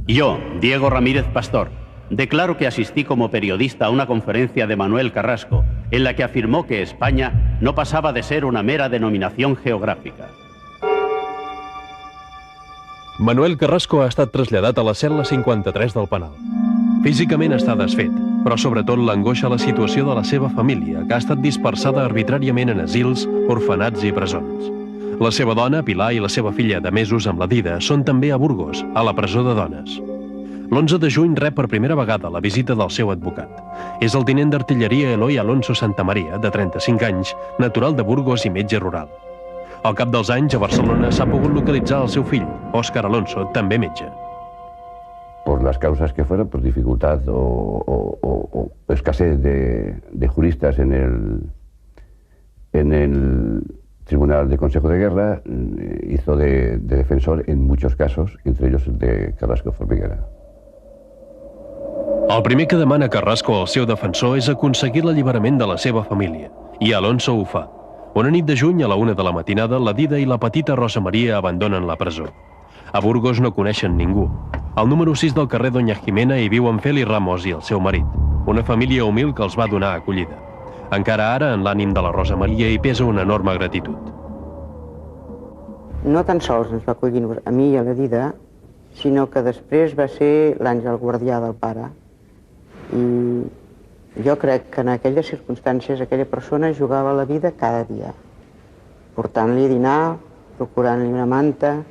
Yo, Diego Ramírez Pastor, declaro que asistí como periodista a una conferencia de Manuel Carrasco en la que afirmó que España no pasaba de ser una mera denominación geográfica. Manuel Carrasco ha estat traslladat a la cel·la 53 del penal. Físicament està desfet, però sobretot l'angoixa la situació de la seva família, que ha estat dispersada arbitràriament en asils, orfenats i presons. La seva dona, Pilar, i la seva filla de mesos amb la Dida són també a Burgos, a la presó de dones. L'11 de juny rep per primera vegada la visita del seu advocat. És el tinent d'artilleria Eloi Alonso Santamaria, de 35 anys, natural de Burgos i metge rural. Al cap dels anys, a Barcelona s'ha pogut localitzar el seu fill, Òscar Alonso, també metge. Por las causas que fueron, por dificultad o escasez de juristas en el Tribunal de Consejo de Guerra, hizo de defensor en muchos casos, entre ellos el de Carrasco Formiguera. El primer que demana Carrasco al seu defensor és aconseguir l'alliberament de la seva família, i Alonso ho fa. Una nit de juny, a la 1 de la matinada, la Dida i la petita Rosa Maria abandonen la presó. A Burgos no coneixen ningú. Al número 6 del carrer Doña Jimena hi viuen Feli Ramos i el seu marit, una família humil que els va donar acollida. Encara ara, en l'ànim de la Rosa Maria, hi pesa una enorme gratitud. No tan sols ens va acollir a mi i a la Dida, sinó que després va ser l'àngel guardià del pare. I jo crec que en aquelles circumstàncies aquella persona jugava la vida cada dia, portant-li a dinar, procurant-li una manta,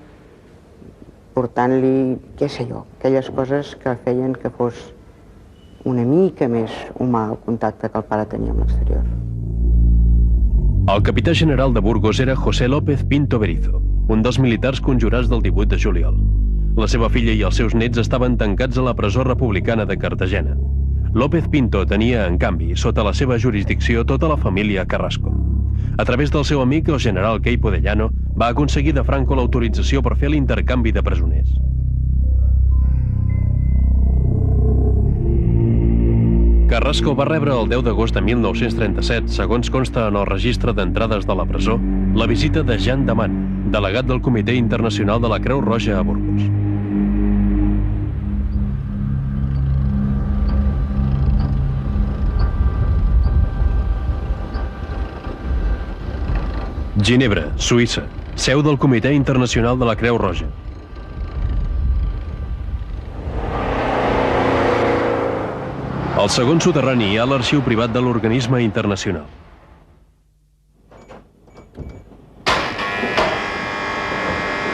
portant-li, què sé jo, aquelles coses que feien que fos una mica més humà el contacte que el pare tenia amb l'exterior. El capità general de Burgos era José López Pinto Berizo, un dels militars conjurats del 18 de juliol. La seva filla i els seus nets estaven tancats a la presó republicana de Cartagena. López Pinto tenia, en canvi, sota la seva jurisdicció tota la família Carrasco. A través del seu amic, el general Queipo de Llano, va aconseguir de Franco l'autorització per fer l'intercanvi de presoners. Carrasco va rebre el 10 d'agost de 1937, segons consta en el registre d'entrades de la presó, la visita de Jean Daman, delegat del Comitè Internacional de la Creu Roja a Burgos. Ginebra, Suïssa, seu del Comitè Internacional de la Creu Roja. Al segon soterrani hi ha l'arxiu privat de l'organisme internacional.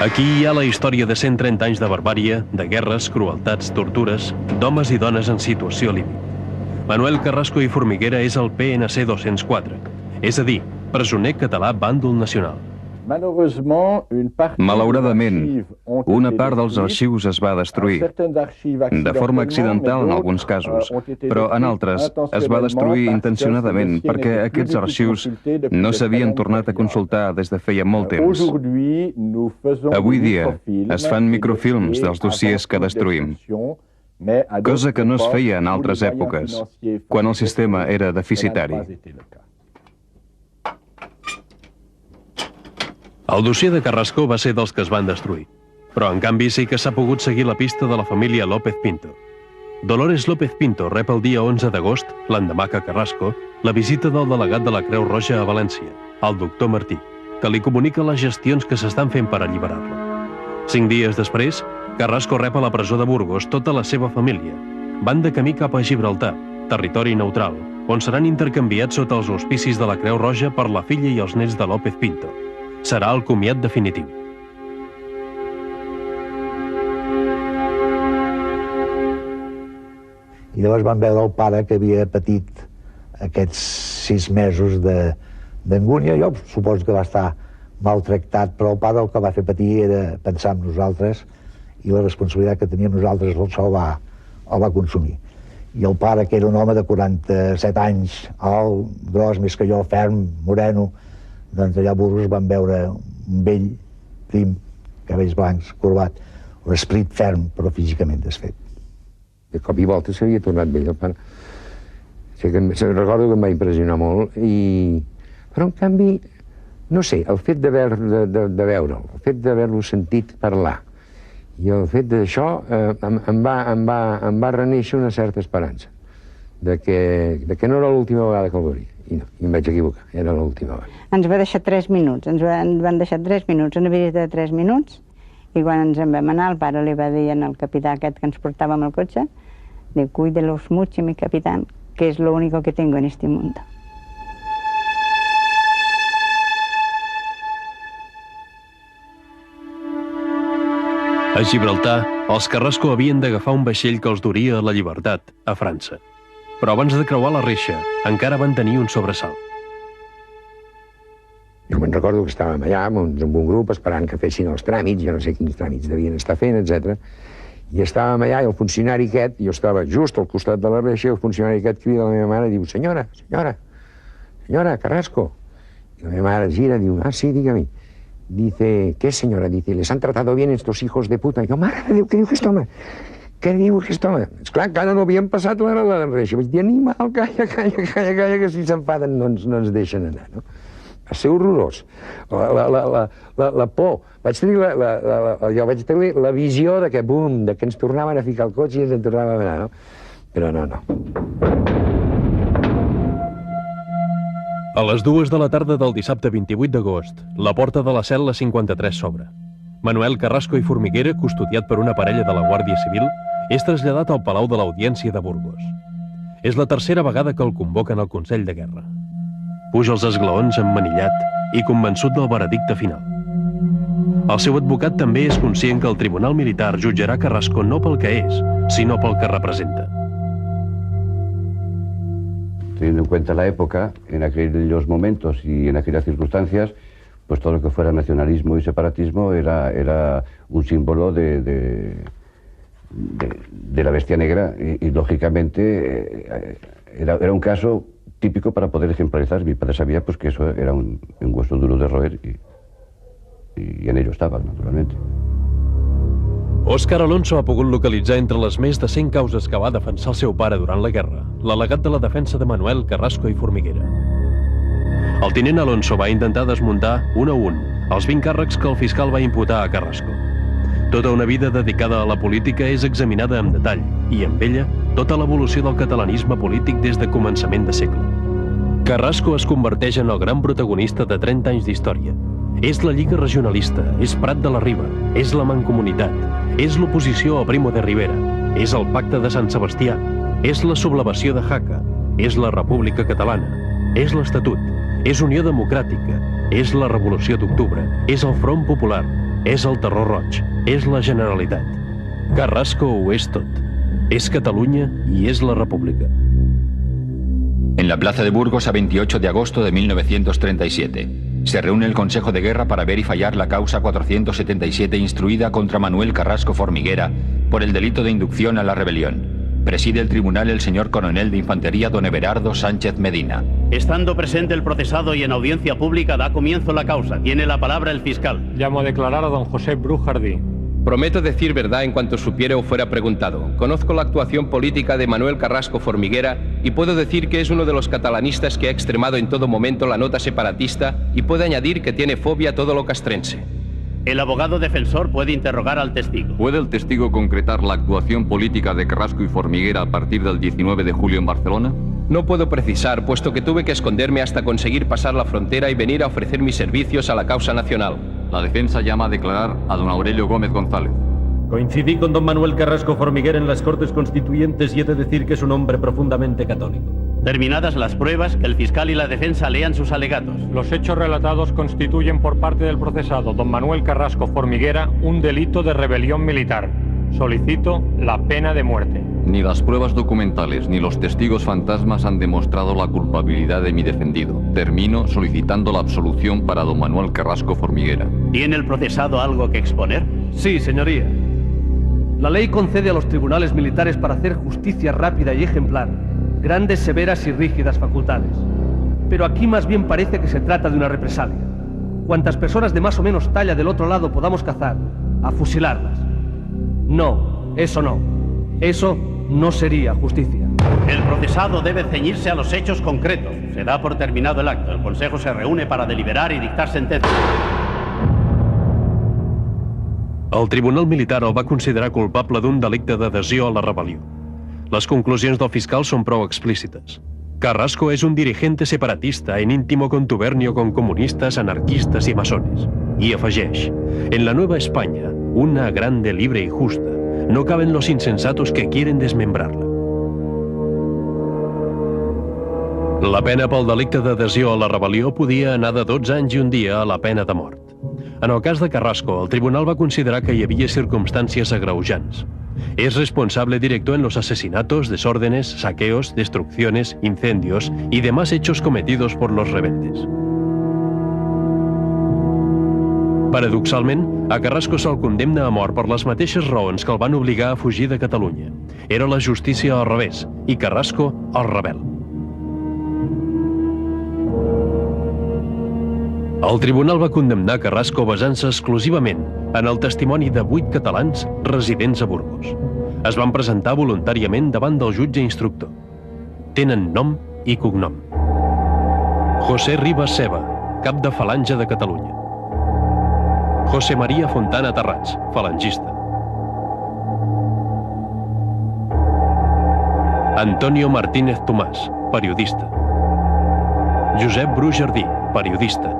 Aquí hi ha la història de 130 anys de barbària, de guerres, crueltats, tortures, d'homes i dones en situació límit. Manuel Carrasco i Formiguera és el PNC 204, és a dir, presoner català bàndol nacional. Malauradament, una part dels arxius es va destruir, de forma accidental en alguns casos, però en altres es va destruir intencionadament perquè aquests arxius no s'havien tornat a consultar des de feia molt temps. Avui dia es fan microfilms dels dossiers que destruïm, cosa que no es feia en altres èpoques, quan el sistema era deficitari. El dossier de Carrasco va ser dels que es van destruir, però en canvi sí que s'ha pogut seguir la pista de la família López Pinto. Dolores López Pinto rep el dia 11 d'agost, l'endemà que Carrasco, la visita del delegat de la Creu Roja a València, el doctor Martí, que li comunica les gestions que s'estan fent per alliberar-lo. 5 dies després, Carrasco rep a la presó de Burgos tota la seva família. Van de camí cap a Gibraltar, territori neutral, on seran intercanviats sota els auspicis de la Creu Roja per la filla i els nets de López Pinto. Serà el comiat definitiu. I llavors van veure el pare que havia patit aquests 6 mesos d'angúnia. Jo suposo que va estar maltractat, però el pare el que va fer patir era pensar en nosaltres i la responsabilitat que teníem nosaltres el va consumir. I el pare, que era un home de 47 anys, alt, gros, més que jo, ferm, moreno, doncs allà a Burgos van veure un vell, prim, cabells blancs, corbat, un esperit ferm, però físicament desfet. De cop i volta s'havia tornat vell el pare. Recordo que em va impressionar molt, però en canvi, no sé, el fet de veure'l, el fet d'haver-lo sentit parlar, i el fet d'això em va reneixer una certa esperança de que no era l'última vegada que el veuria. I no, em vaig equivocar, era l'última vegada. Ens va deixar 3 minuts, ens van deixar 3 minuts, una visita de 3 minuts, i quan ens en vam anar, el pare li va dir al capità aquest que ens portava amb el cotxe, de cuídelos mucho, mi capitán, que es lo único que tengo en este mundo. A Gibraltar, els Carrasco havien d'agafar un vaixell que els duria a la llibertat, a França. Però abans de creuar la reixa, encara van tenir un sobresalt. Jo me'n recordo que estàvem allà amb un grup esperant que fessin els tràmits, jo no sé quins tràmits devien estar fent, etc. I estàvem allà i el funcionari aquest, jo estava just al costat de la reixa, i el funcionari aquest crida a la meva mare i diu: senyora Carrasco. I la meva mare gira i diu: ah, sí, dígame. Dice: ¿qué, señora? Dice: ¿les han tratado bien estos hijos de puta? Jo, mare de Déu, què diu aquest home? Què diu aquest home? Esclar, encara no havien passat la reixa. Vaig dir: animal, calla, que si s'enfaden no ens deixen anar, no? Va ser horrorós. La por. Jo vaig tenir la visió de que, bum, de que ens tornaven a ficar el cotxe i ens en tornàvem a anar, no? Però no. A les 2 de la tarda del dissabte 28 d'agost, la porta de la cel·la 53 s'obre. Manuel Carrasco i Formiguera, custodiat per una parella de la Guàrdia Civil, és traslladat al Palau de l'Audiència de Burgos. És la tercera vegada que el convoquen al Consell de Guerra. Puja els esglaons emmanillat i convençut del veredicte final. El seu advocat també és conscient que el Tribunal Militar jutjarà Carrasco no pel que és, sinó pel que representa. Teniendo en cuenta la época, en aquellos momentos y en aquellas circunstancias, pues todo lo que fuera nacionalismo y separatismo era un símbolo de la bestia negra y lógicamente era un caso típico para poder ejemplarizar. Mi padre sabía pues que eso era un hueso duro de roer y en ello estaba, naturalmente. Òscar Alonso ha pogut localitzar entre les més de 100 causes que va defensar el seu pare durant la guerra l'al·legat de la defensa de Manuel Carrasco i Formiguera. El tinent Alonso va intentar desmuntar, un a un, els 20 càrrecs que el fiscal va imputar a Carrasco. Tota una vida dedicada a la política és examinada amb detall i, amb ella, tota l'evolució del catalanisme polític des de començament de segle. Carrasco es converteix en el gran protagonista de 30 anys d'història. És la Lliga Regionalista, és Prat de la Riba, és la Mancomunitat, és l'oposició a Primo de Rivera, és el Pacte de Sant Sebastià, és la sublevació de Jaca, és la República Catalana, és l'Estatut, és Unió Democràtica, és la Revolució d'Octubre, és el Front Popular, és el Terror Roig, és la Generalitat. Carrasco ho és tot. És Catalunya i és la República. En la plaza de Burgos a 28 de agosto de 1937. Se reúne el Consejo de Guerra para ver y fallar la causa 477 instruida contra Manuel Carrasco Formiguera por el delito de inducción a la rebelión. Preside el tribunal el señor coronel de infantería don Everardo Sánchez Medina. Estando presente el procesado y en audiencia pública, da comienzo la causa. Tiene la palabra el fiscal. Llamo a declarar a don José Brujardí. Prometo decir verdad en cuanto supiera o fuera preguntado. Conozco la actuación política de Manuel Carrasco Formiguera y puedo decir que es uno de los catalanistas que ha extremado en todo momento la nota separatista y puedo añadir que tiene fobia a todo lo castrense. El abogado defensor puede interrogar al testigo. ¿Puede el testigo concretar la actuación política de Carrasco y Formiguera a partir del 19 de julio en Barcelona? No puedo precisar, puesto que tuve que esconderme hasta conseguir pasar la frontera y venir a ofrecer mis servicios a la causa nacional. La defensa llama a declarar a don Aurelio Gómez González. Coincidí con don Manuel Carrasco Formiguera en las Cortes Constituyentes y he de decir que es un hombre profundamente católico. Terminadas las pruebas, que el fiscal y la defensa lean sus alegatos. Los hechos relatados constituyen por parte del procesado don Manuel Carrasco Formiguera un delito de rebelión militar. Solicito la pena de muerte. Ni las pruebas documentales ni los testigos fantasmas han demostrado la culpabilidad de mi defendido. Termino solicitando la absolución para don Manuel Carrasco Formiguera. ¿Tiene el procesado algo que exponer? Sí, señoría. La ley concede a los tribunales militares para hacer justicia rápida y ejemplar grandes, severas y rígidas facultades. Pero aquí más bien parece que se trata de una represalia. Cuantas personas de más o menos talla del otro lado podamos cazar, a fusilarlas. No, eso no. Eso no sería justicia. El procesado debe ceñirse a los hechos concretos. Se da por terminado el acto. El Consejo se reúne para deliberar i dictar sentencia. El Tribunal Militar el va considerar culpable d'un delicte d'adhesió a la rebel·lió. Les conclusions del fiscal són prou explícites. Carrasco es un dirigente separatista en íntimo contubernio con comunistas, anarquistas y masones. Y afegeix, en la Nueva España, una grande, libre y justa, no caben los insensatos que quieren desmembrarla. La pena pel delicte d'adhesió a la rebel·lió podia anar de 12 anys i un dia a la pena de mort. En el cas de Carrasco, el tribunal va considerar que hi havia circumstàncies agreujants. Es responsable directo en los asesinatos, desórdenes, saqueos, destrucciones, incendios y demás hechos cometidos por los rebeldes. Paradoxalment, a Carrasco se'l condemna a mort per les mateixes raons que el van obligar a fugir de Catalunya. Era la justícia al revés, i Carrasco el rebel. El tribunal va condemnar Carrasco basant-se exclusivament en el testimoni de 8 catalans residents a Burgos. Es van presentar voluntàriament davant del jutge instructor. Tenen nom i cognom. José Ribas Ceba, cap de Falange de Catalunya. José María Fontana Tarrats, falangista. Antonio Martínez Tomàs, periodista. Josep Bru Jardí, periodista.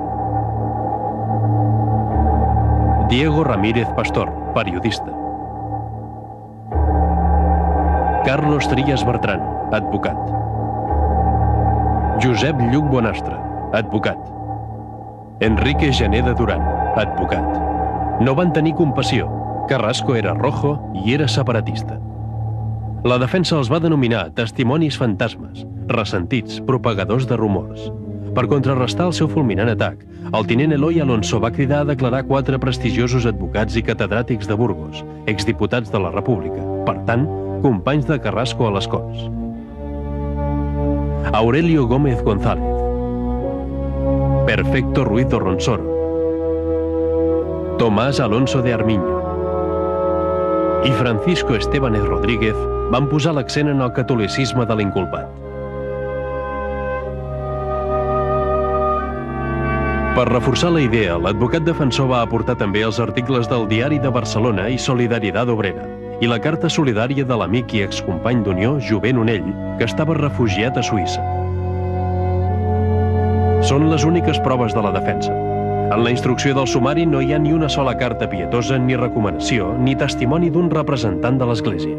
Diego Ramírez Pastor, periodista. Carlos Trías Bertran, advocat. Josep Lluc Bonastre, advocat. Enrique Gené de Duran, advocat. No van tenir compassió. Carrasco era rojo i era separatista. La defensa els va denominar testimonis fantasmes, ressentits, propagadors de rumors. Per contrarrestar el seu fulminant atac, el tinent Eloi Alonso va cridar a declarar 4 prestigiosos advocats i catedràtics de Burgos, exdiputats de la República, per tant, companys de Carrasco a les Corts. Aurelio Gómez González, Perfecto Ruiz do Ronsoro, Tomás Alonso de Armiño i Francisco Estébanez Rodríguez van posar l'accent en el catolicisme de l'inculpat. Per reforçar la idea, l'advocat defensor va aportar també els articles del Diari de Barcelona i Solidaritat Obrera i la carta solidària de l'amic i excompany d'Unió, Jovent Onell, que estava refugiat a Suïssa. Són les úniques proves de la defensa. En la instrucció del sumari no hi ha ni una sola carta pietosa, ni recomanació, ni testimoni d'un representant de l'Església.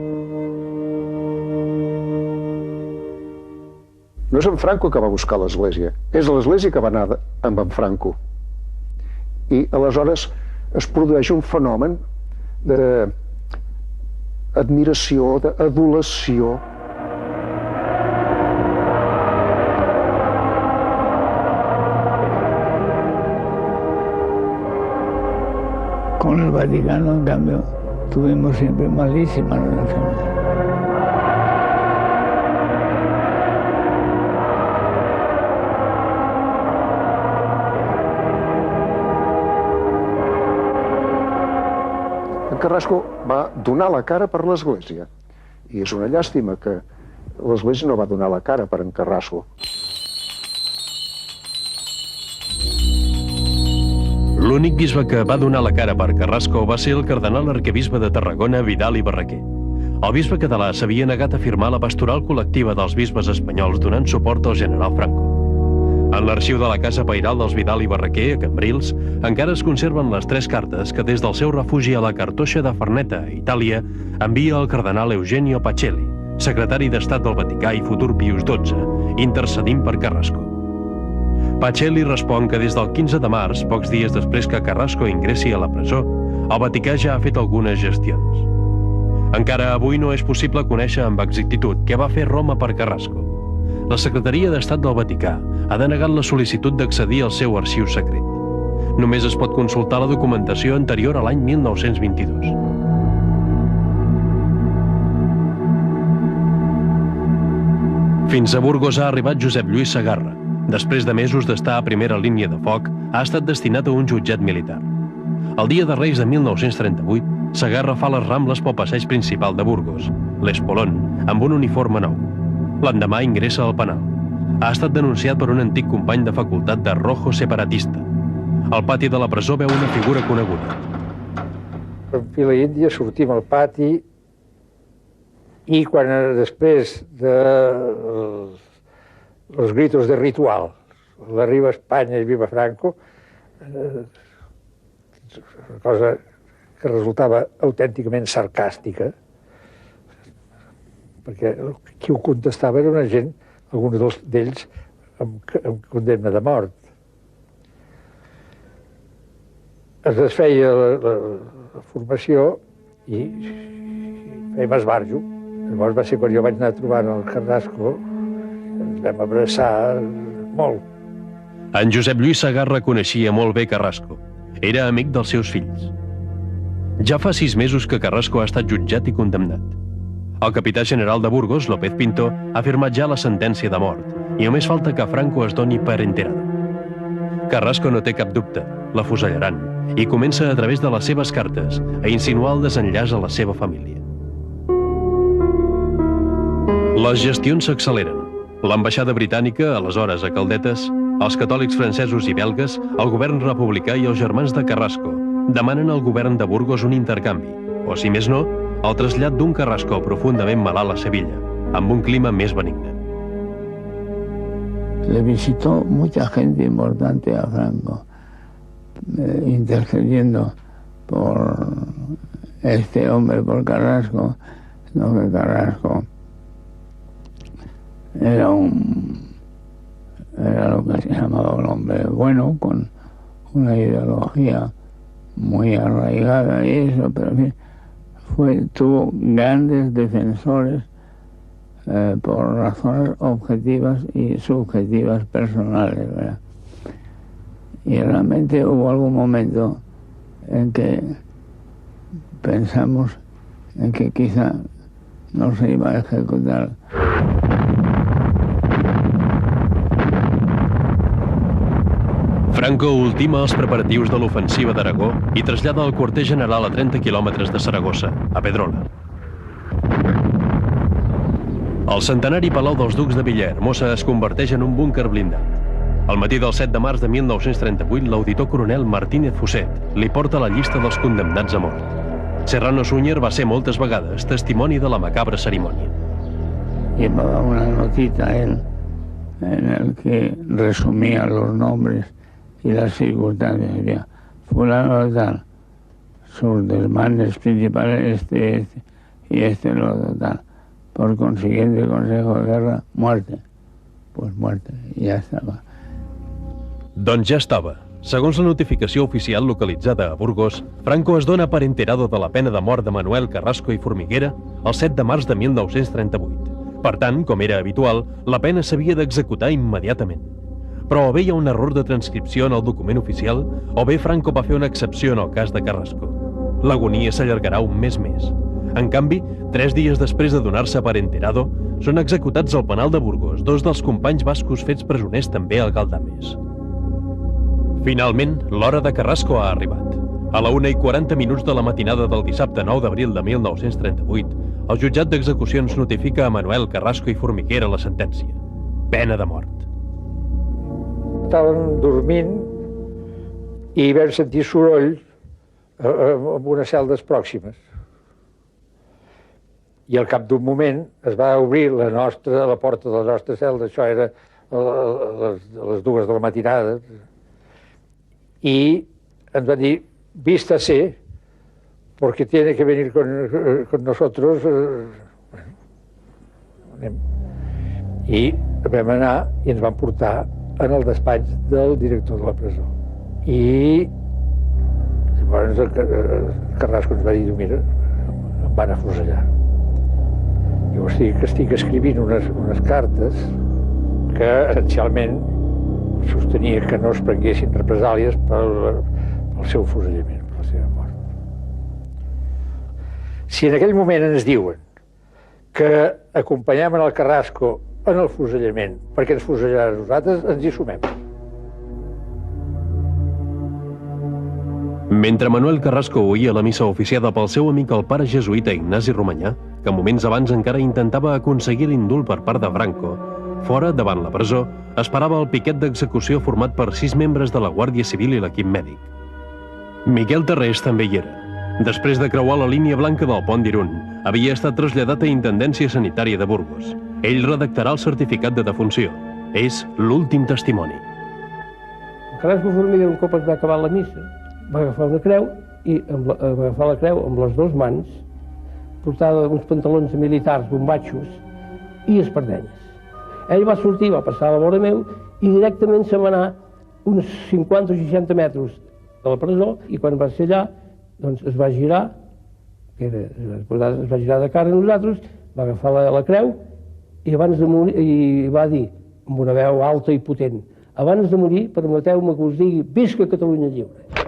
No és en Franco que va buscar l'Església, és l'Església que va anar amb en Franco. I aleshores es produeix un fenomen d'admiració, d'adulació. Con el Vaticano, en cambio, tuvimos siempre malísimas relaciones. Carrasco va donar la cara per l'Església. I és una llàstima que l'Església no va donar la cara per en Carrasco. L'únic bisbe que va donar la cara per Carrasco va ser el cardenal arquebisbe de Tarragona, Vidal i Barraquer. El bisbe català s'havia negat a firmar la pastoral col·lectiva dels bisbes espanyols donant suport al general Franco. En l'arxiu de la Casa Pairal dels Vidal i Barraquer, a Cambrils, encara es conserven les 3 cartes que des del seu refugi a la Cartoixa de Farneta, a Itàlia, envia el cardenal Eugenio Pacelli, secretari d'Estat del Vaticà i futur Pius XII, intercedint per Carrasco. Pacelli respon que des del 15 de març, pocs dies després que Carrasco ingressi a la presó, el Vaticà ja ha fet algunes gestions. Encara avui no és possible conèixer amb exactitud què va fer Roma per Carrasco. La Secretaria d'Estat del Vaticà ha denegat la sol·licitud d'accedir al seu arxiu secret. Només es pot consultar la documentació anterior a l'any 1922. Fins a Burgos ha arribat Josep Lluís Segarra. Després de mesos d'estar a primera línia de foc, ha estat destinat a un jutjat militar. El dia de Reis de 1938, Segarra fa les Rambles pel passeig principal de Burgos, l'Espolón, amb un uniforme nou. L'endemà ingressa al penal. Ha estat denunciat per un antic company de facultat de Rojo separatista. Al pati de la presó veu una figura coneguda. En fila índia sortim al pati i quan després dels gritos de ritual, la Riva Espanya i Viva Franco, una cosa que resultava autènticament sarcàstica, perquè qui ho contestava era una gent, alguns d'ells, amb condemna de mort. Es desfeia la formació i fèiem esbarjo. Llavors va ser quan jo vaig anar a trobar el Carrasco, ens vam abraçar molt. En Josep Lluís Segarra coneixia molt bé Carrasco. Era amic dels seus fills. Ja fa 6 mesos que Carrasco ha estat jutjat i condemnat. El capità general de Burgos, López Pinto, ha firmat ja la sentència de mort i només falta que Franco es doni per enterado. Carrasco no té cap dubte, l'afusellaran, i comença a través de les seves cartes a insinuar el desenllaç a la seva família. Les gestions s'acceleren. L'ambaixada britànica, aleshores a Caldetes, els catòlics francesos i belgues, el govern republicà i els germans de Carrasco demanen al govern de Burgos un intercanvi, o si més no, el trasllat d'un Carrasco profundament malalt a Sevilla, amb un clima més benigne. Le visitó mucha gente importante a Franco, intercediendo por este hombre, por Carrasco, no que Carrasco era lo que se llamaba un hombre bueno, con una ideología muy arraigada y eso, pero en fin, tuvo grandes defensores por razones objetivas y subjetivas personales, ¿verdad? Y realmente hubo algún momento en que pensamos en que quizá no se iba a ejecutar. Franco ultima els preparatius de l'ofensiva d'Aragó i trasllada el quarter general a 30 quilòmetres de Saragossa, a Pedrola. El centenari Palau dels Ducs de Villahermosa es converteix en un búnquer blindat. Al matí del 7 de març de 1938, l'auditor coronel Martínez Fuset li porta la llista dels condemnats a mort. Serrano Súñer va ser moltes vegades testimoni de la macabra cerimònia. Llevaba una notita él en el que resumía los nombres y las circunstancias. Decía, fulano tal, sus desmanes principales, este y lo otro tal. Por consiguiente, Consejo de Guerra, muerte. Pues muerte, i ja estava. Doncs ja estava. Segons la notificació oficial localitzada a Burgos, Franco es dona per enterado de la pena de mort de Manuel Carrasco i Formiguera el 7 de març de 1938. Per tant, com era habitual, la pena s'havia d'executar immediatament. Però o bé hi ha un error de transcripció en el document oficial, o bé Franco va fer una excepció en el cas de Carrasco. L'agonia s'allargarà un mes més. En canvi, 3 dies després de donar-se per enterado, són executats al penal de Burgos 2 dels companys bascos fets presoners també al Galdames. Finalment, l'hora de Carrasco ha arribat. A la 1:40 de la matinada del dissabte 9 d'abril de 1938, el jutjat d'execucions notifica a Manuel Carrasco i Formiguera la sentència. Pena de mort. Estàvem dormint i vam sentir soroll en unes celdes pròximes. I al cap d'un moment es va obrir la porta de la nostra celda, això era les 2 de la matinada, y ens van dir, vista C, porque tiene que venir con nosotros. I vam anar i ens van portar en el despatx del director de la presó. I llavors Carrasco ens va dir, mira, em van afusellar. Jo estic escrivint unes cartes que essencialment sostenia que no es prenguessin represàlies pel seu fusellament, per la seva mort. Si en aquell moment ens diuen que acompanyem el Carrasco en el fusellament perquè ens fusellaran a nosaltres, ens hi sumem. Mentre Manuel Carrasco oïa la missa oficiada pel seu amic el pare jesuïta Ignasi Romanyà, que moments abans encara intentava aconseguir l'indult per part de Franco, fora, davant la presó, esperava el piquet d'execució format per 6 membres de la Guàrdia Civil i l'equip mèdic. Miquel Tarrés també hi era. Després de creuar la línia blanca del pont d'Irun, havia estat traslladat a Intendència Sanitària de Burgos. Ell redactarà el certificat de defunció. És l'últim testimoni. Carrasco Formiguera, un cop es va acabar la missa, va agafar una creu i va agafar la creu amb les 2 mans, portava uns pantalons militars bombatxos i espardenyes. Ell va sortir, va passar a la vora meu i directament se'n va anar uns 50 o 60 metres de la presó i quan va ser allà doncs es va girar, es va girar de cara a nosaltres, va agafar la creu i abans de morir i va dir amb una veu alta i potent: abans de morir permeteu-me que us digui visca Catalunya lliure.